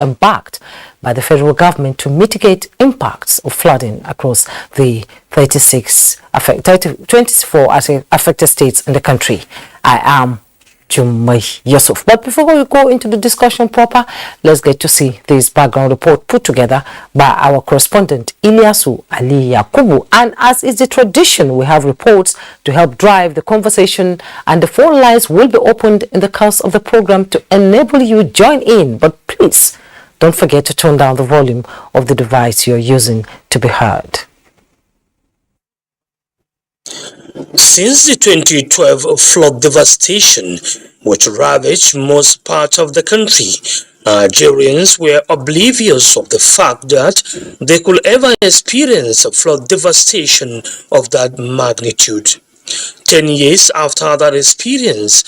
embarked by the federal government to mitigate impacts of flooding across the 24 affected states in the country. I am Jumai Yusuf. But before we go into the discussion proper, let's get to see this background report put together by our correspondent Ilyasu Ali Yakubu. And as is the tradition, we have reports to help drive the conversation, and the phone lines will be opened in the course of the program to enable you join in. But please don't forget to turn down the volume of the device you're using to be heard. Since the 2012 flood devastation, which ravaged most parts of the country, Nigerians were oblivious of the fact that they could ever experience a flood devastation of that magnitude. 10 years after that experience,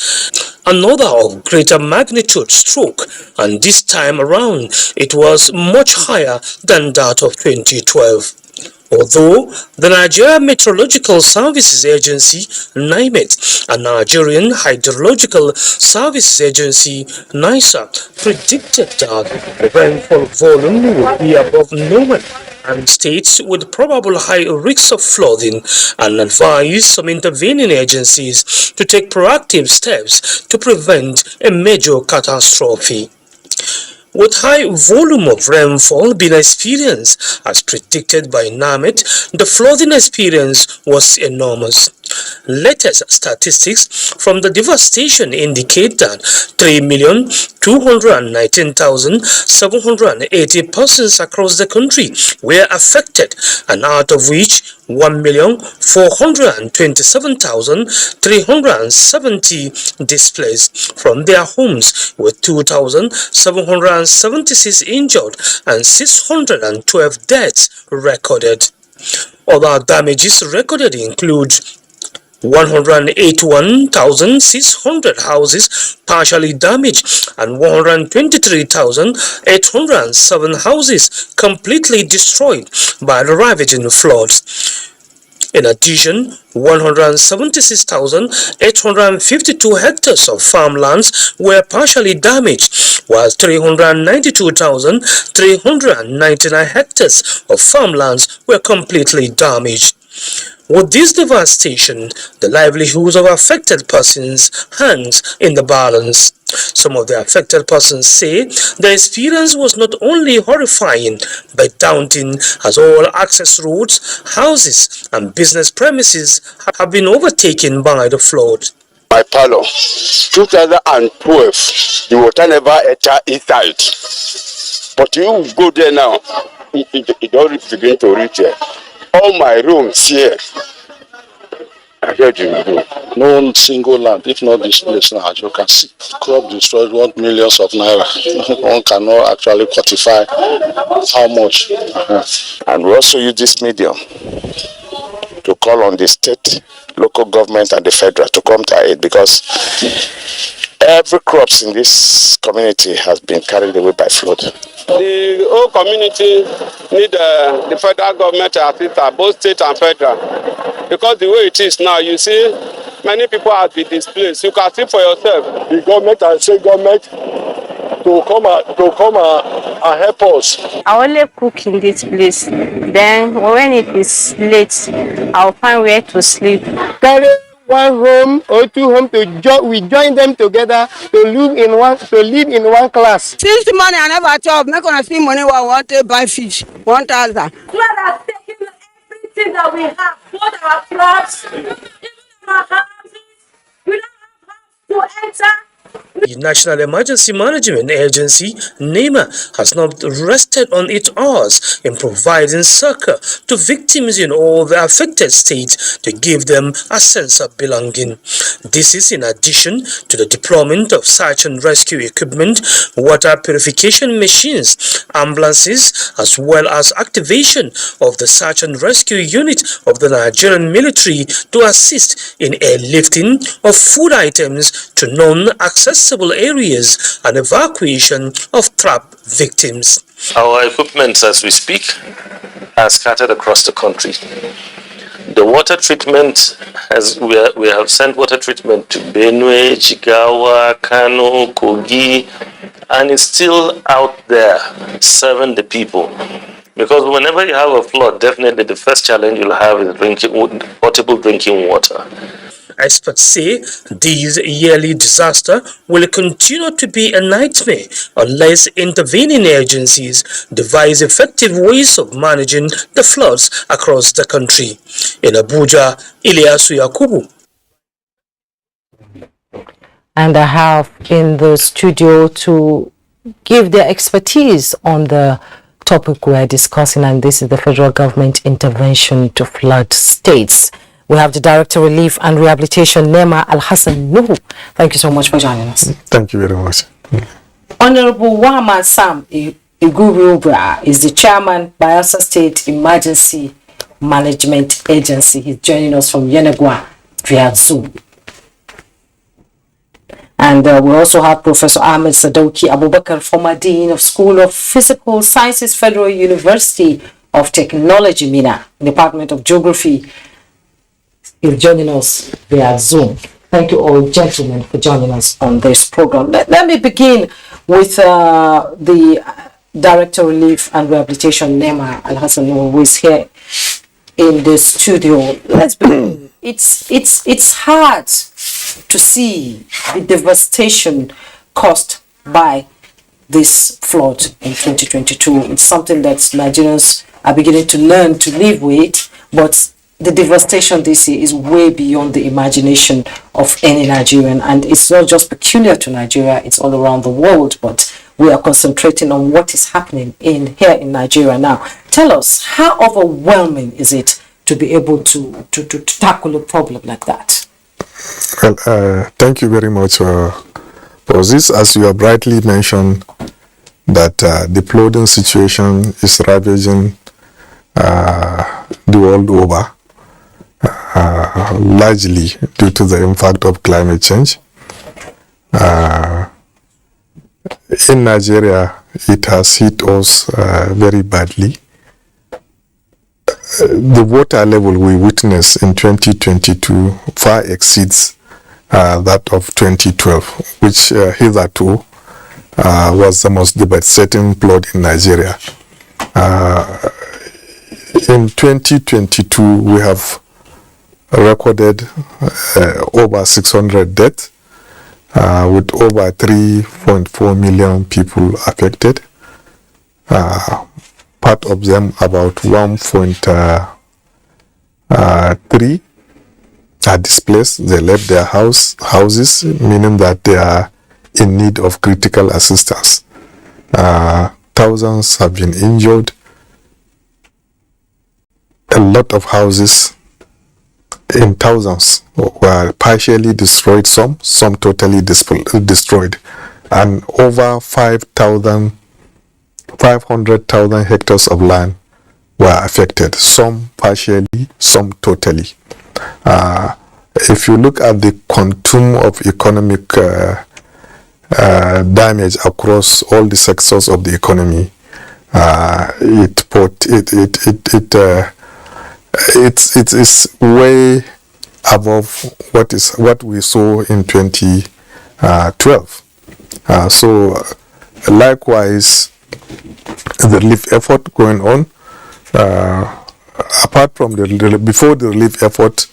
another of greater magnitude struck, and this time around it was much higher than that of 2012. Although the Nigerian Meteorological Services Agency, NEMA, and Nigerian Hydrological Services Agency, NISA, predicted that the rainfall volume would be above normal and states with probable high risks of flooding, and advised some intervening agencies to take proactive steps to prevent a major catastrophe. With high volume of rainfall being experienced, as predicted by NAMET, the flooding experience was enormous. Latest statistics from the devastation indicate that 3,219,780 persons across the country were affected, and out of which 1,427,370 displaced from their homes, with 2,776 injured and 612 deaths recorded. Other damages recorded include 181,600 houses partially damaged and 123,807 houses completely destroyed by the ravaging floods. In addition, 176,852 hectares of farmlands were partially damaged, while 392,399 hectares of farmlands were completely damaged. With this devastation, the livelihoods of affected persons hangs in the balance. Some of the affected persons say the experience was not only horrifying but daunting, as all access roads, houses and business premises have been overtaken by the flood. My parlor, 2012, the water never entered inside. But you go there now, it don't begin to reach there. All my rooms here, I heard you. No single land, if not this place now, as you can see. Crop destroyed, worth millions of naira. One cannot actually quantify how much. And we also use this medium to call on the state, local government and the federal to come to our aid, because every crops in this community has been carried away by flood. The whole community need the federal government to assist both state and federal, because the way it is now, you see, many people have been displaced. You can see for yourself. The government and state government to come and help us. I only cook in this place. Then when it is late, I'll find where to sleep. Carry one home or two homes we join them together to live in one class. Since the money I never talk, not gonna spend money while I want to buy fish. 1,000. Flood has taken everything that we have, both our crops, even our houses. We don't have house to enter. The National Emergency Management Agency, NEMA, has not rested on its oars in providing succor to victims in all the affected states to give them a sense of belonging. This is in addition to the deployment of search and rescue equipment, water purification machines, ambulances, as well as activation of the search and rescue unit of the Nigerian military to assist in airlifting of food items to non-accessible areas and evacuation of trapped victims. Our equipment, as we speak, are scattered across the country. The water treatment, as we have sent water treatment to Benue, Jigawa, Kano, Kogi, and it's still out there serving the people. Because whenever you have a flood, definitely the first challenge you'll have is potable drinking water. Experts say this yearly disaster will continue to be a nightmare unless intervening agencies devise effective ways of managing the floods across the country. In Abuja, Ilyasu Yakubu. And I have in the studio to give their expertise on the topic we're discussing, and this is the federal government intervention to flood states. We have the Director of Relief and Rehabilitation, NEMA, Al-Hassan Nuhu. Thank you so much for joining us. Thank you very much. Honorable Wahama Sam Igurubra is the chairman, Bayelsa State Emergency Management Agency. He's joining us from Yenagua via Zoom. And we also have Professor Ahmed Sadoki Abubakar, former Dean of School of Physical Sciences, Federal University of Technology, Mina, Department of Geography. You're joining us via Zoom. Thank you all, gentlemen, for joining us on this program. Let me begin with the Director of Relief and Rehabilitation, NEMA, Al-Hassan, who is here in the studio. Let's begin. It's hard to see the devastation caused by this flood in 2022. It's something that Nigerians are beginning to learn to live with, but the devastation this year is way beyond the imagination of any Nigerian, and it's not just peculiar to Nigeria, it's all around the world, but we are concentrating on what is happening here in Nigeria now. Tell us, how overwhelming is it to be able to tackle a problem like that? Well, thank you very much for this. As you have rightly mentioned, that the flooding situation is ravaging the world over, largely due to the impact of climate change. In Nigeria, it has hit us very badly. The water level we witnessed in 2022 far exceeds that of 2012, which hitherto was the most devastating flood in Nigeria. In 2022, we have recorded over 600 deaths, with over 3.4 million people affected. Part of them, about 1.3 are displaced. They left their houses, meaning that they are in need of critical assistance. Thousands have been injured. A lot of houses in thousands were partially destroyed, some totally destroyed, and over 500,000 hectares of land were affected, some partially, some totally. If you look at the quantum of economic damage across all the sectors of the economy, it is way above what we saw in 2012. So likewise, the relief effort going on. Apart from before the relief effort,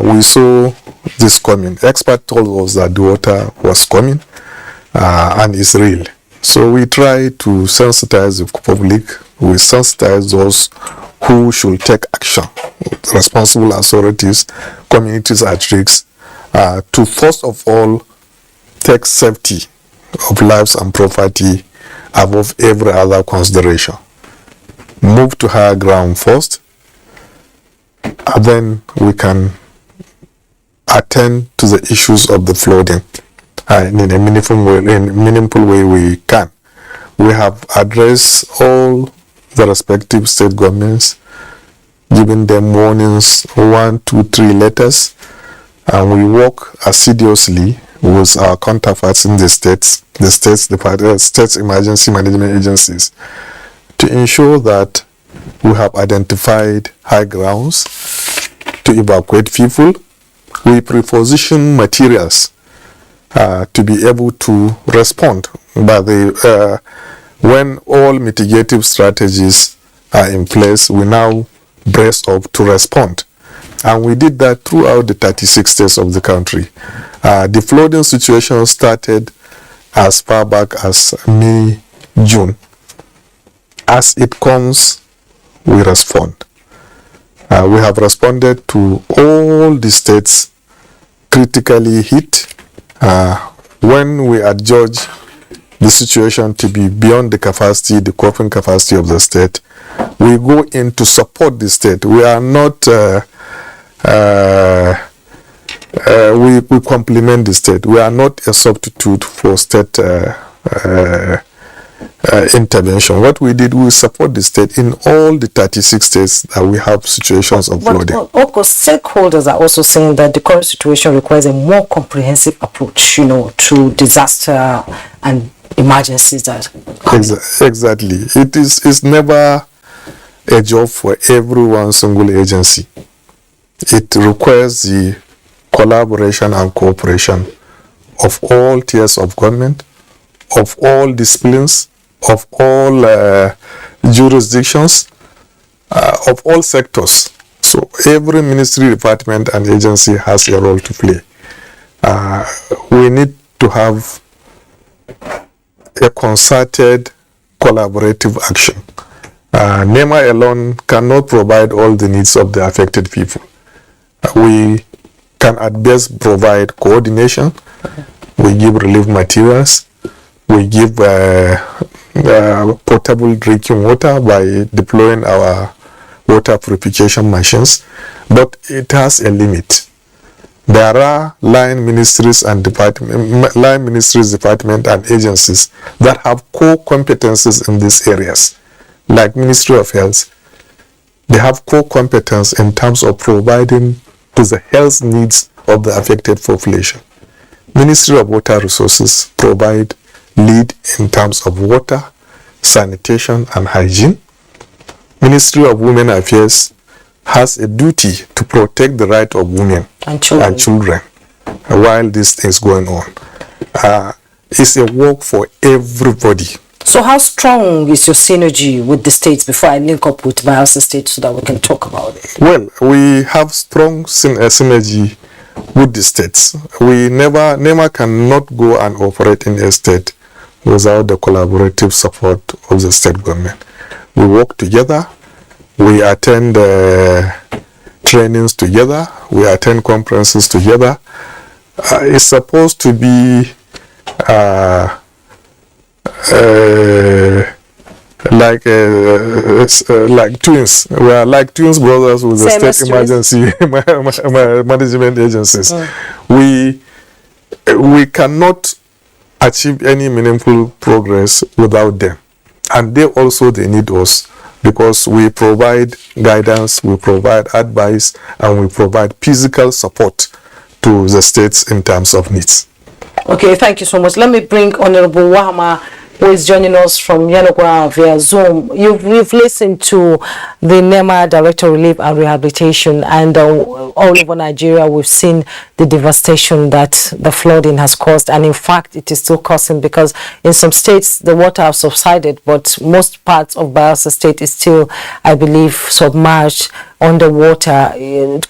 we saw this coming. Experts told us that the water was coming and is real. So we try to sensitize the public. We sensitize those who should take action, responsible authorities, communities at risk, to first of all take safety of lives and property above every other consideration. Move to higher ground first, and then we can attend to the issues of the flooding in a meaningful way we can. We have addressed all the respective state governments, giving them warnings, 1, 2, 3 letters, and we work assiduously with our counterparts in the states emergency management agencies, to ensure that we have identified high grounds to evacuate people. We preposition materials to be able to respond But when all mitigative strategies are in place, we now brace up to respond. And we did that throughout the 36 states of the country. The flooding situation started as far back as May, June. As it comes, we respond. We have responded to all the states critically hit. When we adjudge the situation to be beyond the capacity, the coping capacity of the state, we go in to support the state. We are not, we complement the state. We are not a substitute for state intervention. What we did, we support the state in all the 36 states that we have situations of flooding. Of course, stakeholders are also saying that the current situation requires a more comprehensive approach, to disaster and emergencies. Exactly. It's never a job for every one single agency. It requires the collaboration and cooperation of all tiers of government, of all disciplines, of all jurisdictions, of all sectors. So every ministry, department and agency has a role to play. We need to have a concerted, collaborative action. NEMA alone cannot provide all the needs of the affected people. We can at best provide coordination. We give relief materials. We give potable drinking water by deploying our water purification machines, but it has a limit. There are line ministries, department and agencies that have core competencies in these areas, like Ministry of Health. They have core competence in terms of providing to the health needs of the affected population. Ministry of Water Resources provide lead in terms of water, sanitation and hygiene. Ministry of Women Affairs has a duty to protect the right of women and children while this is going on. It's a work for everybody. So how strong is your synergy with the states before I link up with Bayelsa State so that we can talk about it? Well, we have strong synergy with the states. NEMA cannot go and operate in a state without the collaborative support of the state government. We work together, we attend trainings together, we attend conferences together. It's supposed to be like twins. We are like twins brothers with the state emergency management agencies. We cannot achieve any meaningful progress without them, and they need us, because we provide guidance, we provide advice, and we provide physical support to the states in terms of needs. Okay, thank you so much. Let me bring Honorable Wahama, who is joining us from Yanagwa via Zoom. We've listened to the NEMA Director of Relief and Rehabilitation, and all over Nigeria we've seen the devastation that the flooding has caused, and in fact it is still causing, because in some states the water has subsided, but most parts of Bayelsa State is still, I believe, submerged underwater.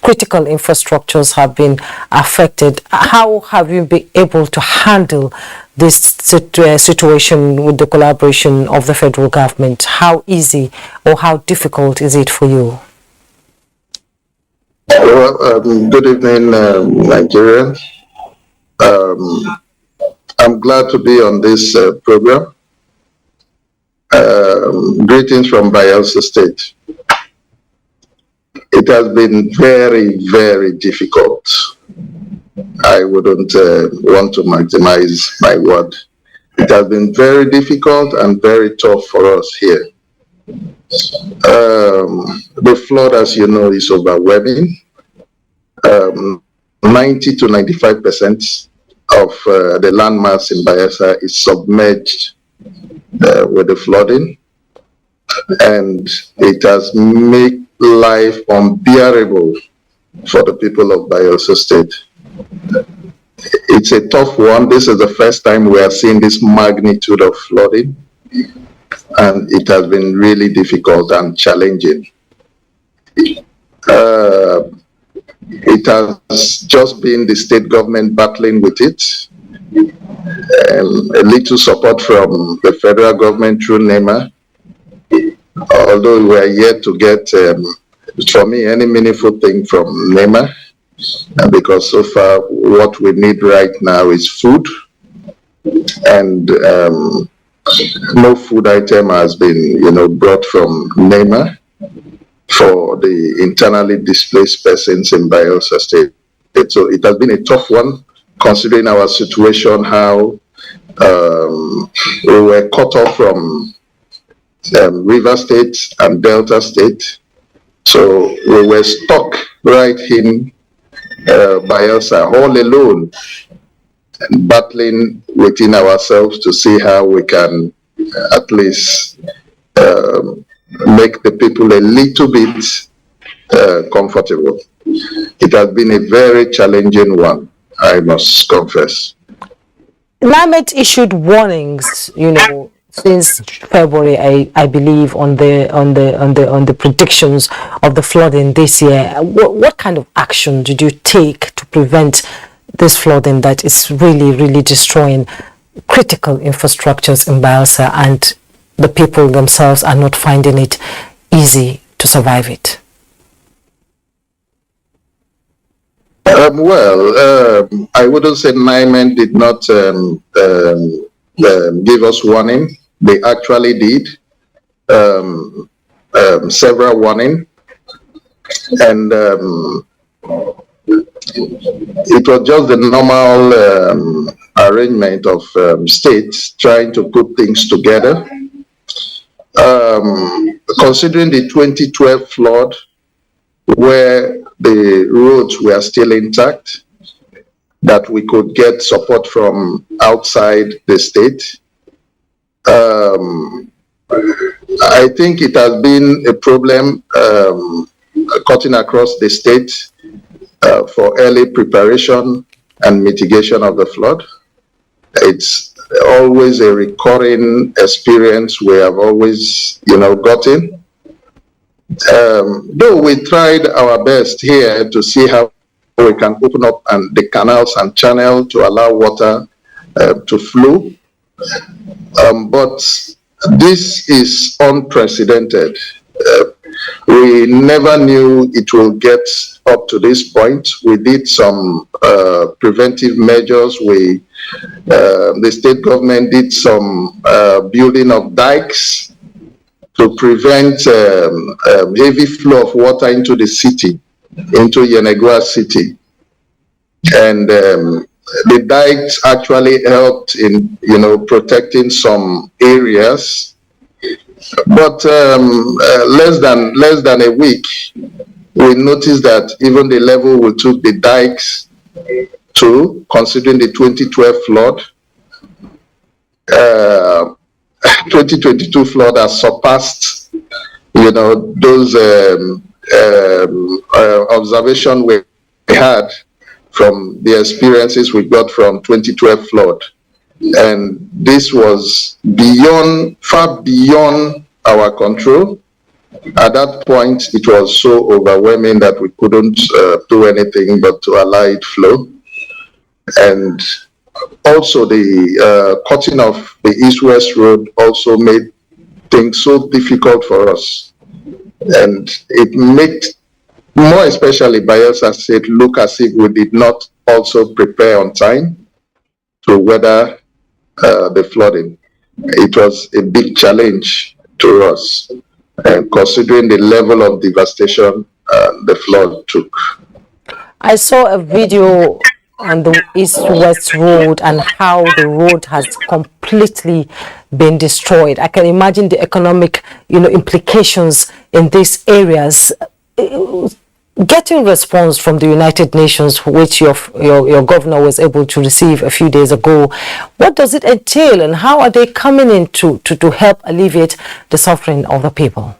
Critical infrastructures have been affected. How have you been able to handle this situation with the collaboration of the federal government? How easy or how difficult is it for you? Well, good evening, Nigerians. I'm glad to be on this program. Greetings from Bayelsa State. It has been very, very difficult. I wouldn't want to maximize my word. It has been very difficult and very tough for us here. The flood, as you know, is overwhelming. 90 to 95% of the landmass in Bayelsa is submerged with the flooding, and it has made life unbearable for the people of Bayelsa State. It's a tough one. This is the first time we are seeing this magnitude of flooding, and it has been really difficult and challenging. It has just been the state government battling with it, a little support from the federal government through NEMA, although we are yet to get, for me, any meaningful thing from NEMA, because so far what we need right now is food, and no food item has been, brought from NEMA for the internally displaced persons in Bayelsa State. So it has been a tough one, considering our situation, how we were cut off from River State and Delta State. So we were stuck right in Bayelsa all alone, and battling within ourselves to see how we can at least make the people a little bit comfortable. It has been a very challenging one, I must confess. NIMET issued warnings, since February, I believe, on the predictions of the flooding this year. What kind of action did you take to prevent this flooding that is really, really destroying critical infrastructures in Bayelsa, and the people themselves are not finding it easy to survive it? I wouldn't say NIMET did not give us warning. They actually did several warning, and it was just the normal arrangement of states trying to put things together. Considering the 2012 flood, where the roads were still intact, that we could get support from outside the state. I think it has been a problem cutting across the state for early preparation and mitigation of the flood. It's always a recurring experience we have always, gotten. Though we tried our best here to see how we can open up the canals and channel to allow water to flow. But this is unprecedented. We never knew it will get up to this point. We did some preventive measures. The state government did some building of dikes to prevent heavy flow of water into the city, into Yenagoa city. And the dikes actually helped in, protecting some areas. But less than a week, we noticed that even the level we took the dikes to, considering the 2012 flood, 2022 flood has surpassed, those observations we had from the experiences we got from 2012 flood. And this was far beyond our control. At that point, it was so overwhelming that we couldn't do anything but to allow it flow. And also the cutting of the east-west road also made things so difficult for us. And it made, more especially Bayelsa State, look as if we did not also prepare on time to weather the flooding. It was a big challenge to us, considering the level of devastation the flood took. I saw a video on the east-west road and how the road has completely been destroyed. I can imagine the economic, implications in these areas. Getting response from the United Nations, which your governor was able to receive a few days ago, what does it entail, and how are they coming in to help alleviate the suffering of the people?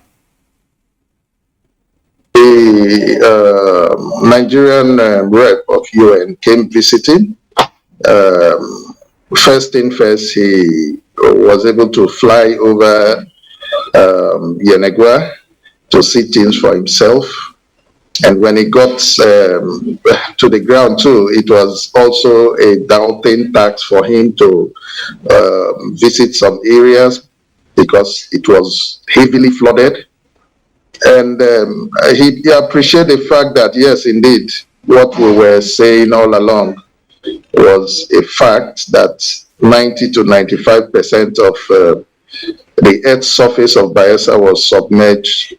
The Nigerian rep of UN came visiting, First thing first, he was able to fly over Yenegua to see things for himself. And when he got to the ground too, it was also a daunting task for him to visit some areas because it was heavily flooded. And he appreciated the fact that, yes, indeed, what we were saying all along was a fact that 90 to 95% of the earth's surface of Bayelsa was submerged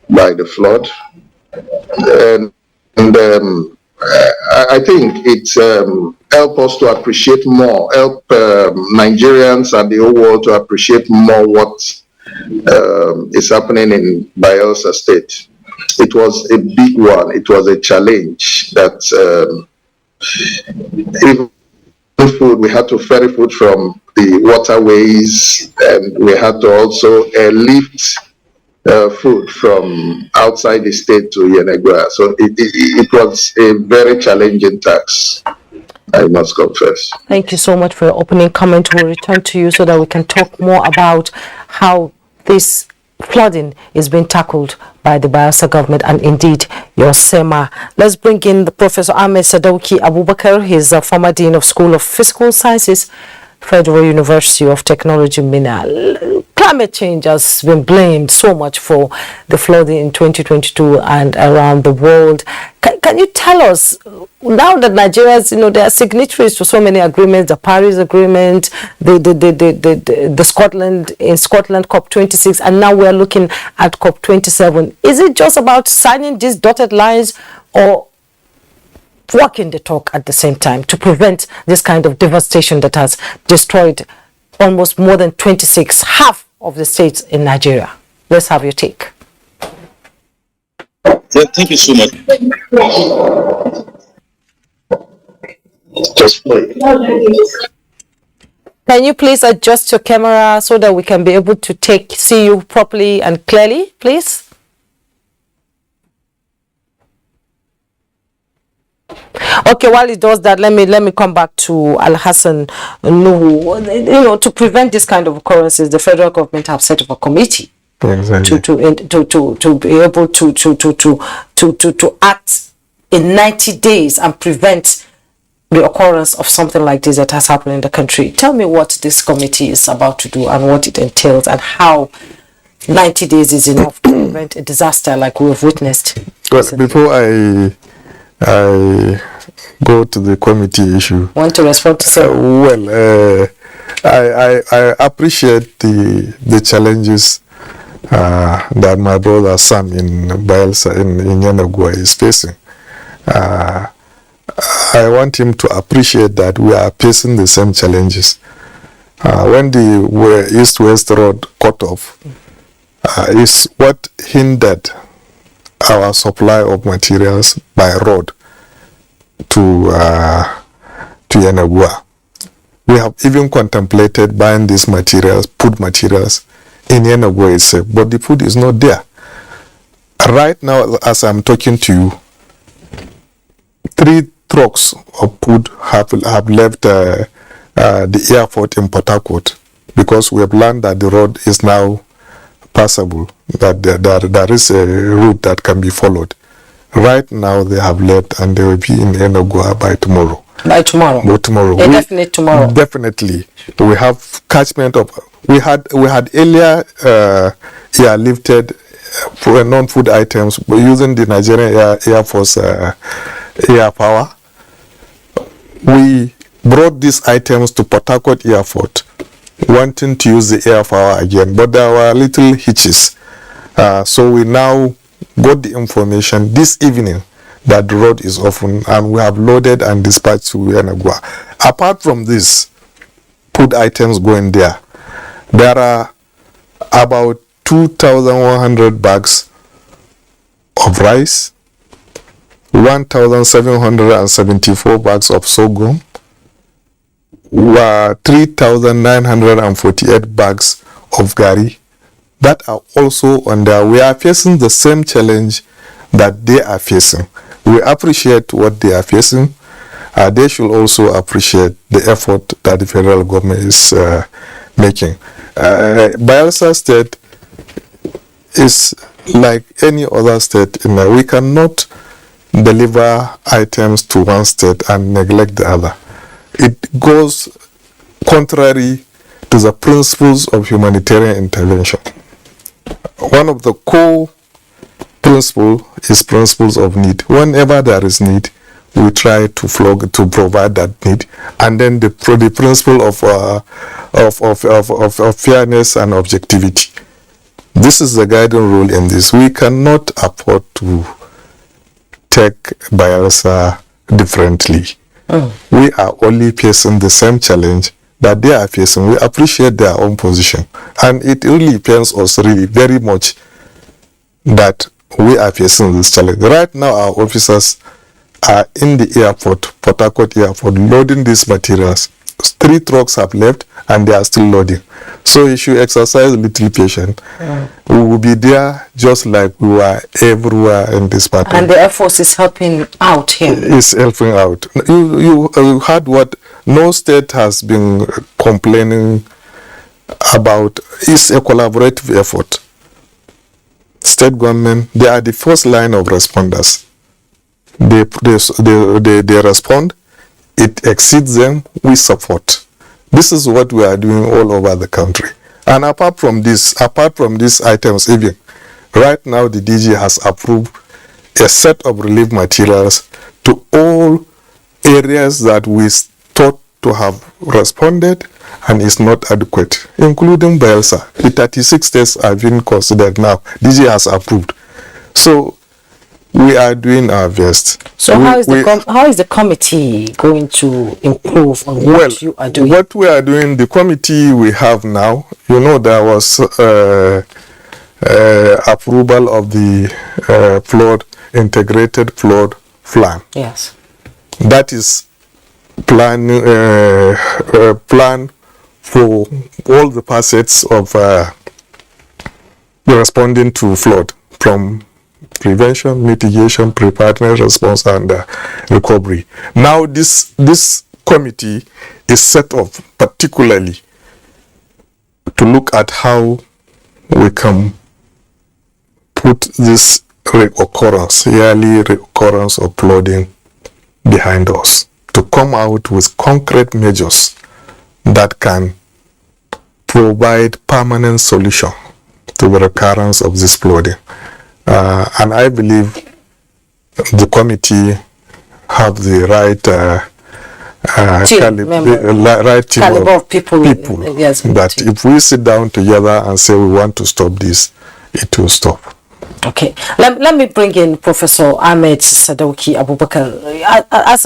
by the flood. And I think it helped us to appreciate more, help Nigerians and the whole world to appreciate more what is happening in Bayelsa State. It was a big one. It was a challenge that even food, we had to ferry food from the waterways, and we had to also lift food from outside the state to Yenegua. So it was a very challenging task, I must confess. Thank you so much for your opening comment. We'll return to you so that we can talk more about how this flooding is being tackled by the Bayelsa government and indeed your SEMA. Let's bring in the Professor Ahmed Sadauki Abubakar. He's a former Dean of School of Physical Sciences, Federal University of Technology, Minna. Climate change has been blamed so much for the flooding in 2022 and around the world. Can you tell us, now that Nigerians, they are signatories to so many agreements, the Paris Agreement, the Scotland COP26, and now we're looking at COP27. Is it just about signing these dotted lines or walking the talk at the same time to prevent this kind of devastation that has destroyed almost more than half of the states in Nigeria? Let's have your take. Thank you so much. Just play. Can you please adjust your camera so that we can be able to see you properly and clearly, please? Okay, while it does that, let me come back to Al Hassan Nuhu. To prevent this kind of occurrences, the federal government have set up a committee. Exactly. To be able to act in 90 days and prevent the occurrence of something like this that has happened in the country. Tell me what this committee is about to do and what it entails and how 90 days is enough to prevent a disaster like we have witnessed. Well, before I go to the committee issue. Want to respond to some? I appreciate the challenges that my brother Sam in Bayelsa in Yenegua is facing. I want him to appreciate that we are facing the same challenges. When the east-west road cut off, is what hindered our supply of materials by road to Yenegua. We have even contemplated buying these materials, food materials, in Yenegua itself, but the food is not there. Right now, as I'm talking to you, 3 trucks of food have left the airport in Port Harcourt because we have learned that the road is now passable, that there is a route that can be followed. Right now they have left and they will be in Yenegua by tomorrow. By tomorrow? By tomorrow. Definitely tomorrow. Definitely. We have catchment of, we had earlier airlifted for non-food items using the Nigerian Air Force air power. We brought these items to Port Harcourt Airport wanting to use the air power again, but there were little hitches. So we now got the information this evening that the road is open and we have loaded and dispatched to Yenegua. Apart from this, food items going there, there are about 2,100 bags of rice, 1,774 bags of sorghum, 3,948 bags of gari that are also on there. We are facing the same challenge that they are facing. We appreciate what they are facing, they should also appreciate the effort that the federal government is making. Bayelsa State is like any other state. We cannot deliver items to one state and neglect the other. It goes contrary to the principles of humanitarian intervention. One of the core principles is principles of need. Whenever there is need, we try to provide that need, and then the principle of fairness and objectivity. This is the guiding rule in this. We cannot afford to take Bayelsa differently. We are only facing the same challenge that they are facing. We appreciate their own position, and it really pains us really very much that we are facing this challenge. Right now, our officers are in the airport, Port Harcourt airport, loading these materials. 3 trucks have left and they are still loading. So if you exercise little patience, we will be there just like we were everywhere in this part. And the Air Force is helping out here. It's helping out. You heard what no state has been complaining about. It's a collaborative effort. State government, they are the first line of responders. They respond. It exceeds them, we support. This is what we are doing all over the country. And apart from these items, even right now the DG has approved a set of relief materials to all areas that we thought to have responded and is not adequate, including Bayelsa. The 36 states have been considered now. DG has approved. So we are doing our best. So how is the committee going to improve on what you are doing? What we are doing, the committee we have now, there was approval of the integrated flood plan. Yes. That is plan for all the facets of responding to flood, from prevention, mitigation, preparedness, response, and recovery. Now this committee is set up particularly to look at how we can put this yearly recurrence of flooding behind us, to come out with concrete measures that can provide permanent solution to the recurrence of this flooding. And I believe the committee have the right caliber of people yes, that if we sit down together and say we want to stop this, it will stop. Okay, let me bring in Professor Ahmed Sadauki Abubakar. As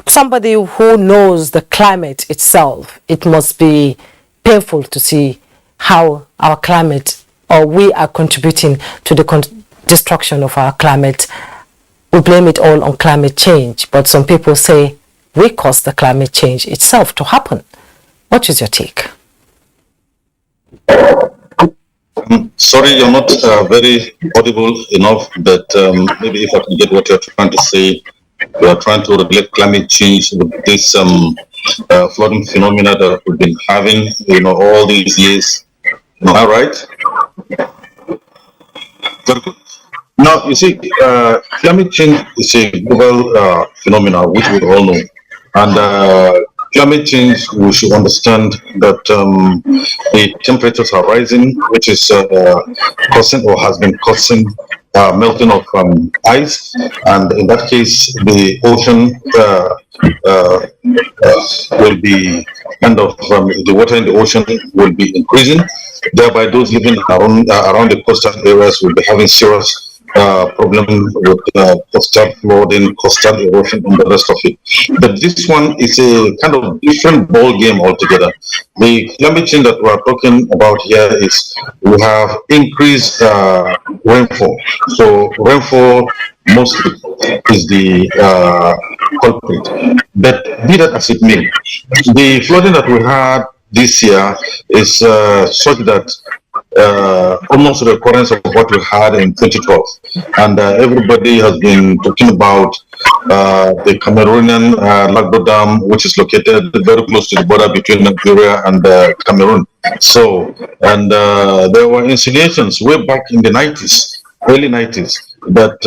somebody who knows the climate itself, it must be painful to see how our climate, or we are contributing to the destruction of our climate. We blame it all on climate change, but some people say we caused the climate change itself to happen. What is your take? Sorry, you're not very audible enough, but maybe if I can get what you're trying to say. We are trying to regulate climate change with this flooding phenomena that we've been having, all these years. Am I right? Very good. Now, you see, climate change is a global phenomenon, which we all know. And climate change, we should understand that the temperatures are rising, which is causing or has been causing melting of ice, and in that case, the ocean will be the water in the ocean will be increasing. Thereby, those living around the coastal areas will be having serious problem with coastal flooding, coastal erosion, and the rest of it. But this one is a kind of different ball game altogether. The climate change that we are talking about here is we have increased rainfall. So rainfall mostly is the culprit. But be that as it may, the flooding that we had this year is such that almost a recurrence of what we had in 2012. And everybody has been talking about the Cameroonian Lagdo Dam, which is located very close to the border between Nigeria and Cameroon. So, and there were insinuations way back in the 90s, early 90s, that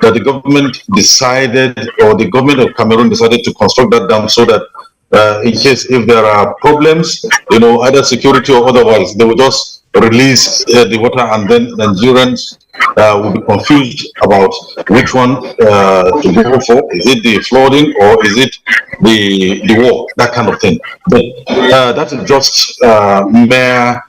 that the government decided, or the government of Cameroon decided to construct that dam so that in case if there are problems, either security or otherwise, they will just release the water, and then Nigerians will be confused about which one to go for. Is it the flooding or is it the war? That kind of thing. But that is just mere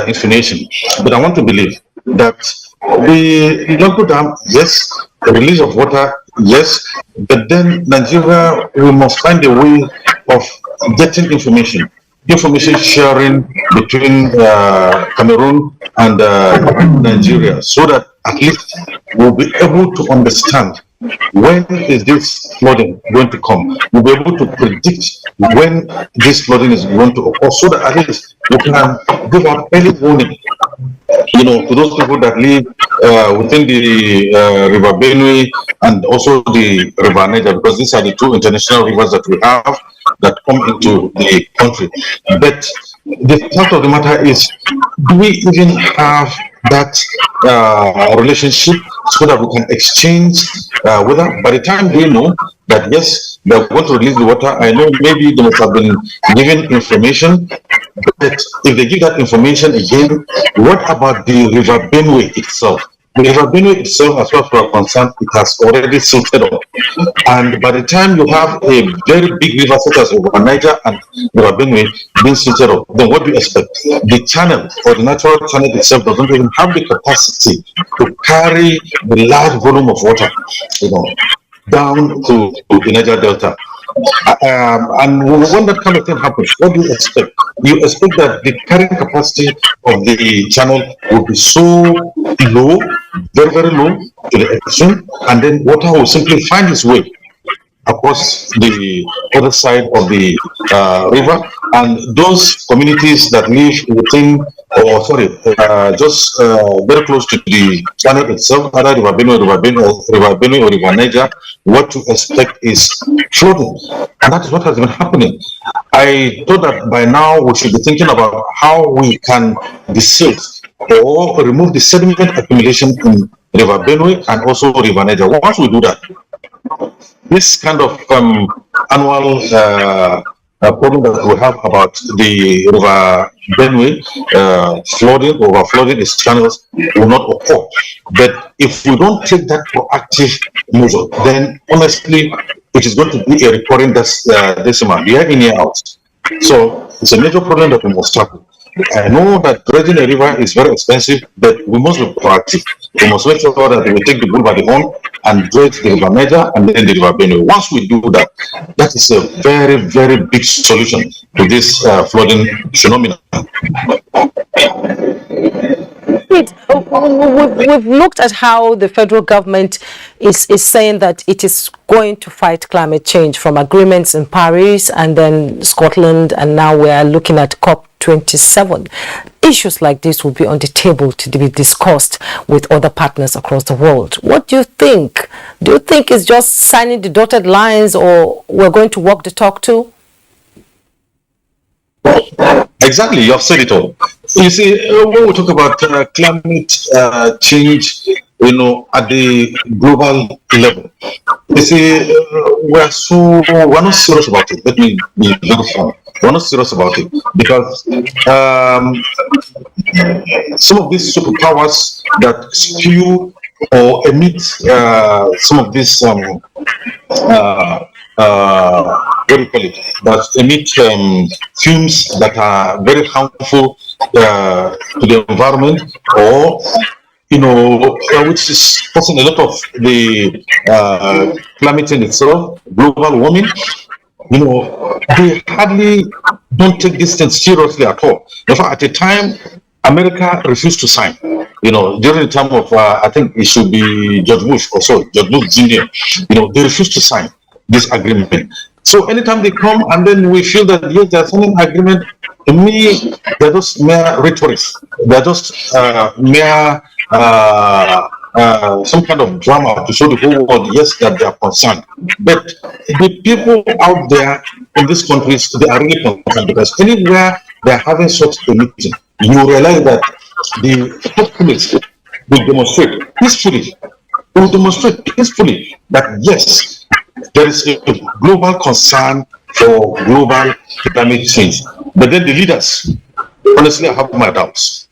information. But I want to believe that the local dam, yes, the release of water, yes, but then Nigeria, we must find a way of getting information sharing between Cameroon and Nigeria, so that at least we'll be able to understand when is this flooding going to come. We'll be able to predict when this flooding is going to occur, so that at least we can give out early warning, to those people that live within the River Benue and also the River Niger, because these are the two international rivers that we have that come into the country. But the fact of the matter is, do we even have that relationship so that we can exchange water? By the time we know that yes, they're going to release the water, I know maybe they must have been given information, but if they give that information again, what about the River Benue itself? The River Benue itself, as far as we are concerned, it has already silted up. And by the time you have a very big river such as River Niger and River Benue being silted up, then what do you expect? The channel, or the natural channel itself, doesn't even have the capacity to carry the large volume of water, down to the Niger Delta. And when that kind of thing happens, what do you expect? You expect that the carrying capacity of the channel will be so low, very, very low to the extreme, and then water will simply find its way across the other side of the river, and those communities that live within, just very close to the channel itself, either River Benue or River Niger, what to expect is flooding, and that is what has been happening. I thought that by now we should be thinking about how we can desilt or remove the sediment accumulation in River Benue and also River Niger. Once we do that, this kind of annual problem that we have about the River Benue overflowing its channels will not occur. But if we don't take that proactive measure, then honestly, it is going to be a recurring decimal, year in, year out. So it's a major problem that we must tackle. I know that dredging a river is very expensive, but we must be proactive. We must make sure that we take the bull by the horn and dredge the River Niger and then the River Benue. Once we do that, that is a very, very big solution to this flooding phenomenon. We've looked at how the federal government is saying that it is going to fight climate change, from agreements in Paris and then Scotland, and now we are looking at COP27. Issues like this will be on the table to be discussed with other partners across the world. What do you think? Do you think it's just signing the dotted lines, or we're going to walk the talk too? Exactly, you have said it all. You see, when we talk about climate change, at the global level, you see, we're not serious about it. Let me be very frank. We're not serious about it because some of these superpowers that spew or emit some of these what do you call it? That emit fumes that are very harmful to the environment, or which is causing a lot of the climate in itself, global warming. They hardly don't take this thing seriously at all. In fact, at a time, America refused to sign. During the time of, I think it should be George Bush or so, George Bush Jr., they refused to sign this agreement. So anytime they come and then we feel that yes, there's an agreement, to me, they're just mere rhetorics. They're just mere some kind of drama to show the whole world, yes, that they are concerned. But the people out there in these countries, they are really concerned because anywhere they're having such a meeting, you realize that the populace will demonstrate peacefully. Will demonstrate peacefully that yes, there is a global concern for global climate change. But then the leaders, honestly, I have my doubts.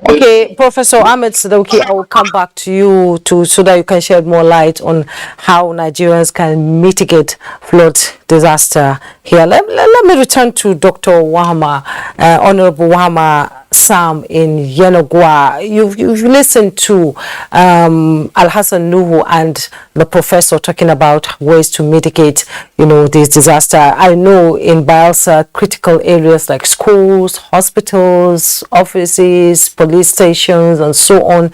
Okay, Professor Ahmed Sadauki, I will come back to you so that you can shed more light on how Nigerians can mitigate flood disaster here. Let me return to Dr. Wahama, Honorable Wahama Sam in Yenogwa. You've listened to Al-Hassan Nuhu and the professor talking about ways to mitigate, this disaster. I know in Bayelsa, critical areas like schools, hospitals, offices, police stations, and so on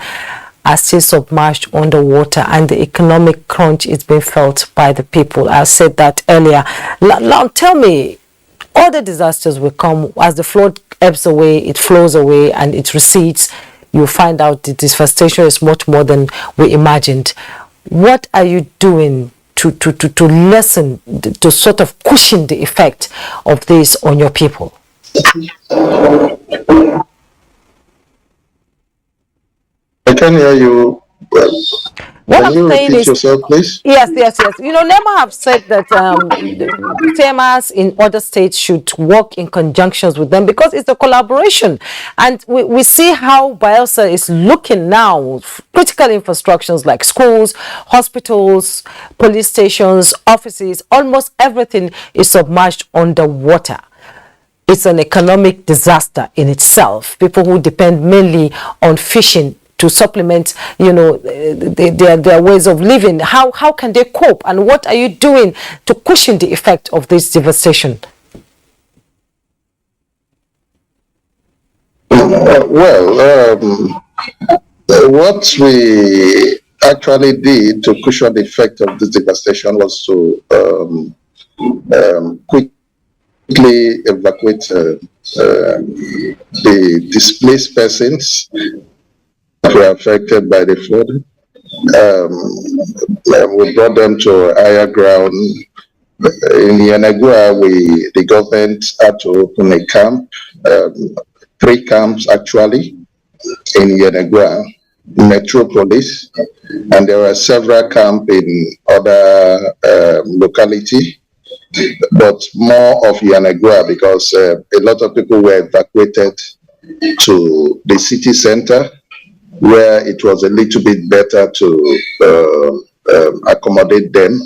are still submerged underwater, and the economic crunch is being felt by the people. I said that earlier. Now tell me, other disasters will come as the flood ebbs away, it flows away, and it recedes. You find out the devastation is much more than we imagined. What are you doing to lessen, to sort of cushion the effect of this on your people? I can hear you well. What Can I'm you saying repeat is, yourself, please? yes. NEMA have said that farmers in other states should work in conjunctions with them because it's a collaboration. And we see how Bayelsa is looking now. Critical infrastructures like schools, hospitals, police stations, offices, almost everything is submerged underwater. It's an economic disaster in itself. People who depend mainly on fishing to supplement, their ways of living. How can they cope? And what are you doing to cushion the effect of this devastation? What we actually did to cushion the effect of this devastation was to quickly evacuate the displaced persons that were affected by the flood. We brought them to higher ground. In Yenagua, the government had to open a camp, 3 camps actually, in Yenagua metropolis, and there were several camps in other locality, but more of Yenagua because a lot of people were evacuated to the city center, where it was a little bit better to accommodate them.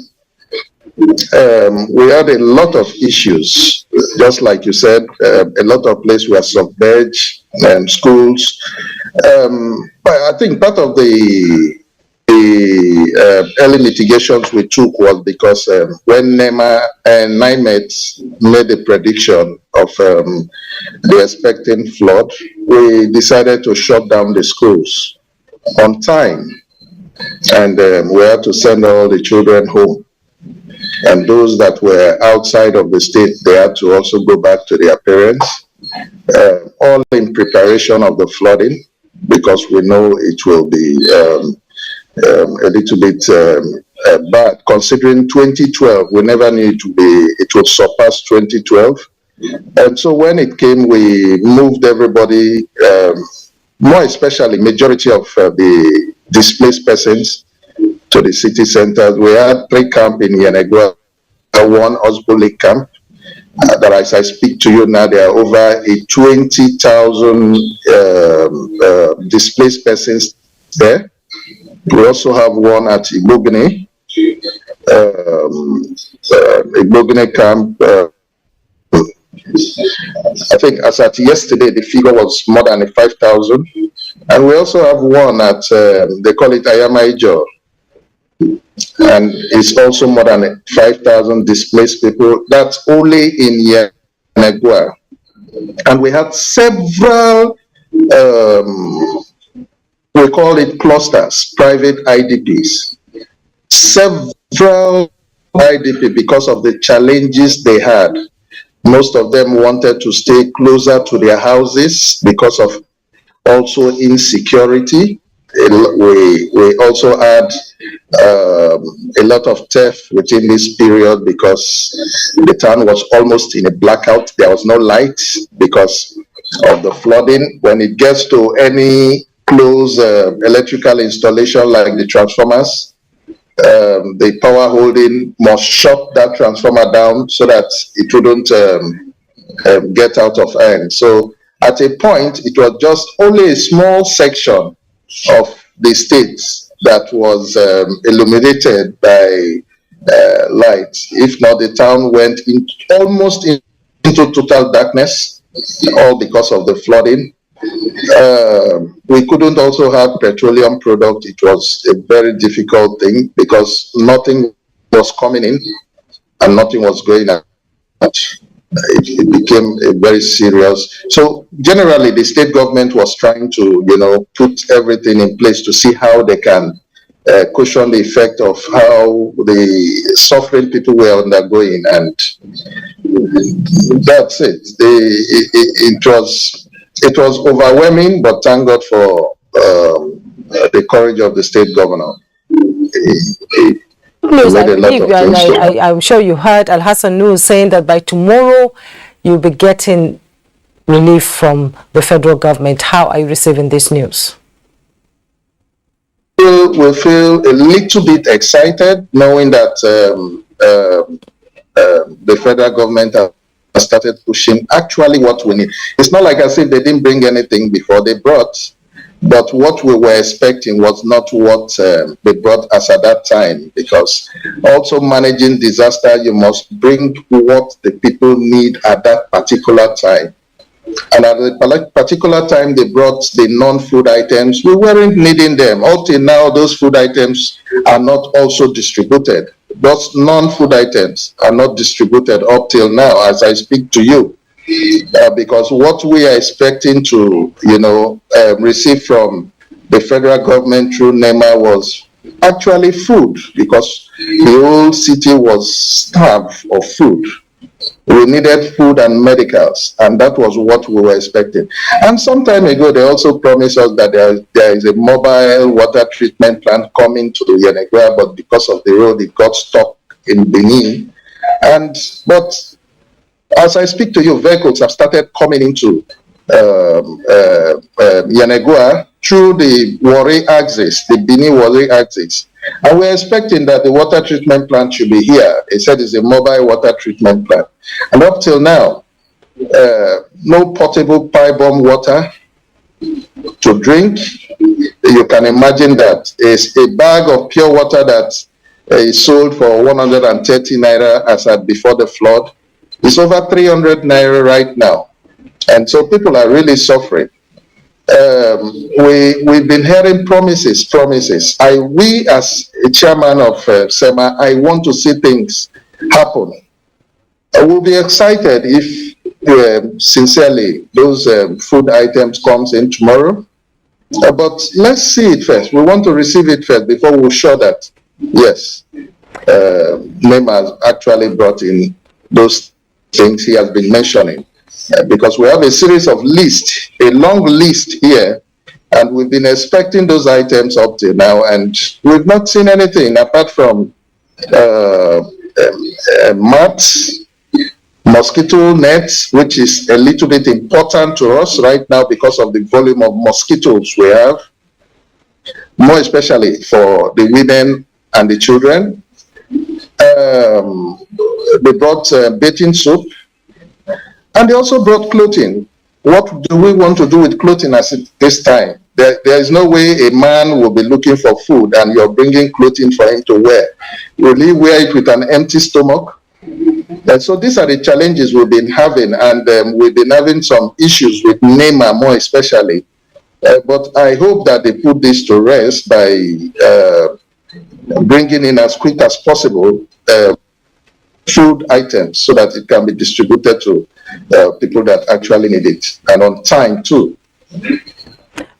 We had a lot of issues, just like you said, a lot of places were submerged, schools. But I think part of the early mitigations we took was because when NEMA and NIMET made a prediction of the expecting flood, we decided to shut down the schools on time, and we had to send all the children home. And those that were outside of the state, they had to also go back to their parents, all in preparation of the flooding, because we know it will be a little bit bad. Considering 2012, we never knew it would surpass 2012. And so when it came, we moved everybody, more especially majority of the displaced persons, to the city centers. We had 3 camps in Yenagua, 1 Osbole camp. That as I speak to you now, there are over 20,000 displaced persons there. We also have one at Ibogene, Ibogene camp. I think as at yesterday, the figure was more than 5,000. And we also have one at, they call it Ayamaijo, and it's also more than 5,000 displaced people. That's only in Yenagua. And we had several, we call it clusters, private IDPs. Several IDP because of the challenges they had. Most of them wanted to stay closer to their houses because of also insecurity. We also had a lot of theft within this period because the town was almost in a blackout. There was no light because of the flooding. When it gets to any close electrical installation like the transformers, the power holding must shut that transformer down so that it wouldn't get out of hand. So at a point, it was just only a small section of the states that was illuminated by light. If not, the town went almost into total darkness, all because of the flooding. We couldn't also have petroleum product. It was a very difficult thing because nothing was coming in and nothing was going out. It became a very serious. So generally, the state government was trying to, put everything in place to see how they can cushion the effect of how the suffering people were undergoing, and that's it. It was overwhelming, but thank God for the courage of the state governor. News, I believe, I'm sure you heard Al-Hassan News saying that by tomorrow you'll be getting relief from the federal government. How are you receiving this news? We feel a little bit excited knowing that the federal government has started pushing actually what we need. It's not like I said they didn't bring anything before they brought. But what we were expecting was not what they brought us at that time, because also managing disaster, you must bring what the people need at that particular time. And at the particular time they brought the non-food items, we weren't needing them. Up till now, those food items are not also distributed. Those non-food items are not distributed up till now as I speak to you. Because what we are expecting to, receive from the federal government through NEMA was actually food, because the whole city was starved of food. We needed food and medicals, and that was what we were expecting. And some time ago, they also promised us that there is a mobile water treatment plant coming to the Yenegua, but because of the road, it got stuck in Benin. But as I speak to you, vehicles have started coming into Yenegua through the Warri axis, the Benin-Warri axis. And we're expecting that the water treatment plant should be here. They said it's a mobile water treatment plant. And up till now, no portable pipe bomb water to drink. You can imagine that it's a bag of pure water that is sold for 130 naira as at before the flood. It's over 300 naira right now. And so people are really suffering. We've been hearing promises. We as a chairman of SEMA, I want to see things happen. I will be excited if sincerely those food items comes in tomorrow. But let's see it first. We want to receive it first before we're sure that, yes, NEMA has actually brought in those things he has been mentioning. Because we have a series of lists, a long list here, and we've been expecting those items up to now, and we've not seen anything apart from mats, mosquito nets, which is a little bit important to us right now because of the volume of mosquitoes we have, more especially for the women and the children. They brought bathing soap, and they also brought clothing. What do we want to do with clothing at this time? There is no way a man will be looking for food and you're bringing clothing for him to wear. Will he wear it with an empty stomach? And so these are the challenges we've been having, and we've been having some issues with NEMA more especially. But I hope that they put this to rest by bringing in as quick as possible food items so that it can be distributed to people that actually need it, and on time too.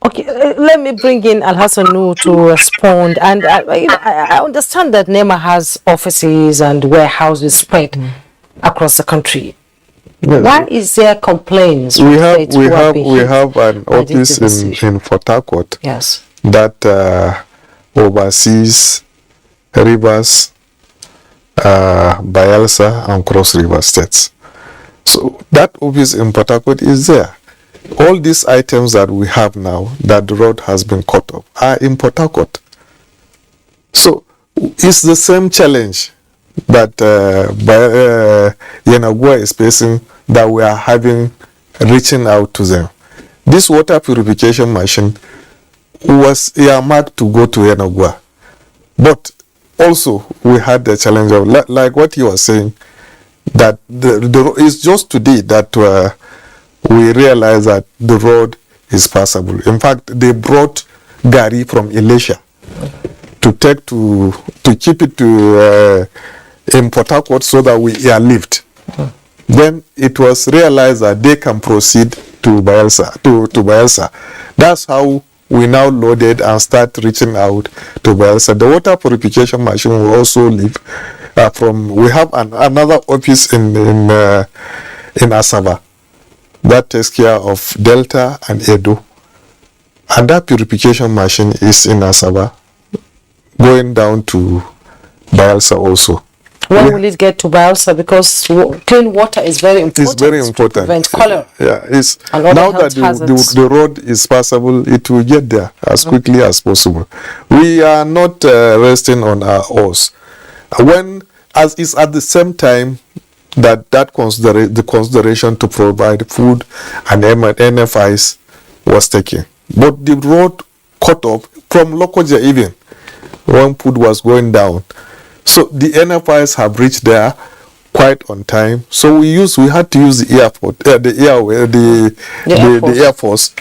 Okay, let me bring in Alhassanu to respond. And I understand that NEMA has offices and warehouses spread across the country. Yes. Why is there complaints? We have an office in Port Harcourt. Yes. That oversees rivers, Bayelsa and Cross River states. So that office in Port Harcourt is there. All these items that we have now, that the road has been cut off, are in Port Harcourt. So it's the same challenge that Yenagua is facing, that we are having, reaching out to them. This water purification machine was earmarked to go to Yenagua. But also we had the challenge of, like what you were saying, that it's just today that we realized that the road is passable. In fact, they brought Gari from Elisha to keep it to in Port Harcourt so that we airlift. Then it was realized that they can proceed to Bayelsa. To Bayelsa. That's how we now loaded and start reaching out to Bayelsa. The water purification machine will also leave from. We have another office in Asaba that takes care of Delta and Edo, and that purification machine is in Asaba, going down to Bayelsa also. When will it get to Bayelsa? Because clean water is very important. It's very important to prevent cholera. Yeah, it's now that the road is passable, it will get there as quickly as possible. We are not resting on our oars. As is at the same time that the consideration to provide food and NFIs was taken, but the road cut off from Lokoja even when food was going down. So the NFIs have reached there quite on time. So we had to use the Air Force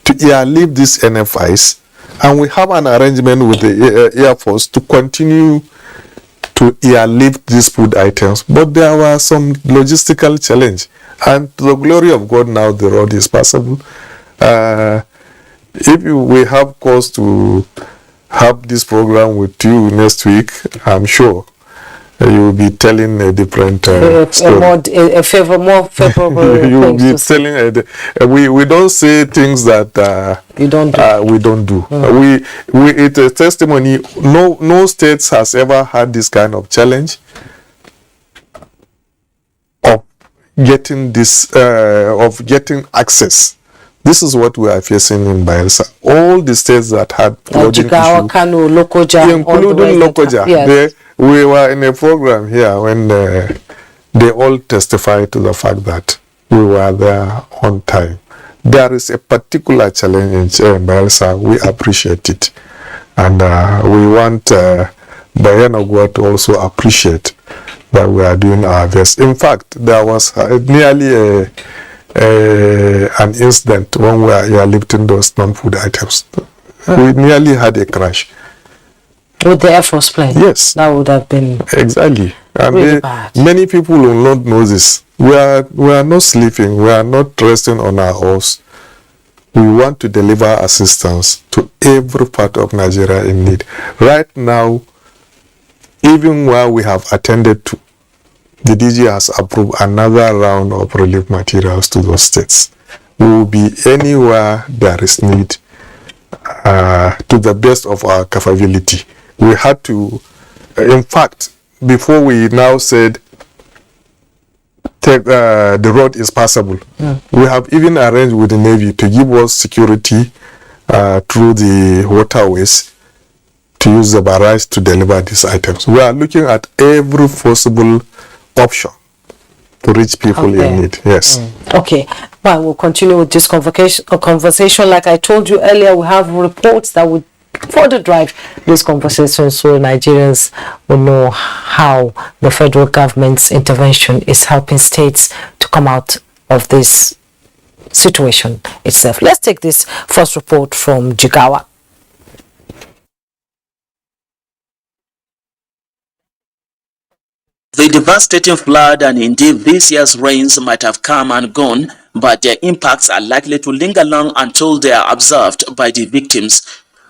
to airlift these NFIs, and we have an arrangement with the Air Force to continue to airlift these food items. But there were some logistical challenge, and to the glory of God, now the road is passable. We have cause to have this program with you next week, I'm sure you will be telling a different story. More favorable. You will be telling. We don't say things that we don't do. It's a testimony. No states has ever had this kind of challenge of getting access. This is what we are facing in Bayelsa. All the states that had flooding Jigawa, Kano, Lokoja, including Lokoja. Yes. We were in a program here when they all testified to the fact that we were there on time. There is a particular challenge in Bayelsa. We appreciate it. And we want Bayanagua to also appreciate that we are doing our best. In fact, there was nearly an incident when we are lifting those non-food items. We nearly had a crash. With the Air Force plane? Yes. That would have been exactly. And really bad. Many people will not know this. We are not sleeping. We are not resting on our oars. We want to deliver assistance to every part of Nigeria in need. Right now, even where we have attended to, the DG has approved another round of relief materials to those states. We will be anywhere there is need to the best of our capability. We had to, in fact, before we now said the road is passable, we have even arranged with the Navy to give us security through the waterways to use the barrage to deliver these items. We are looking at every possible option to reach people in need. Yes. Okay. Well, we'll continue with this conversation. Like I told you earlier, we have reports that would further drive this conversation so Nigerians will know how the federal government's intervention is helping states to come out of this situation itself. Let's take this first report from Jigawa. The devastating flood and indeed this year's rains might have come and gone, but their impacts are likely to linger long until they are observed by the victims.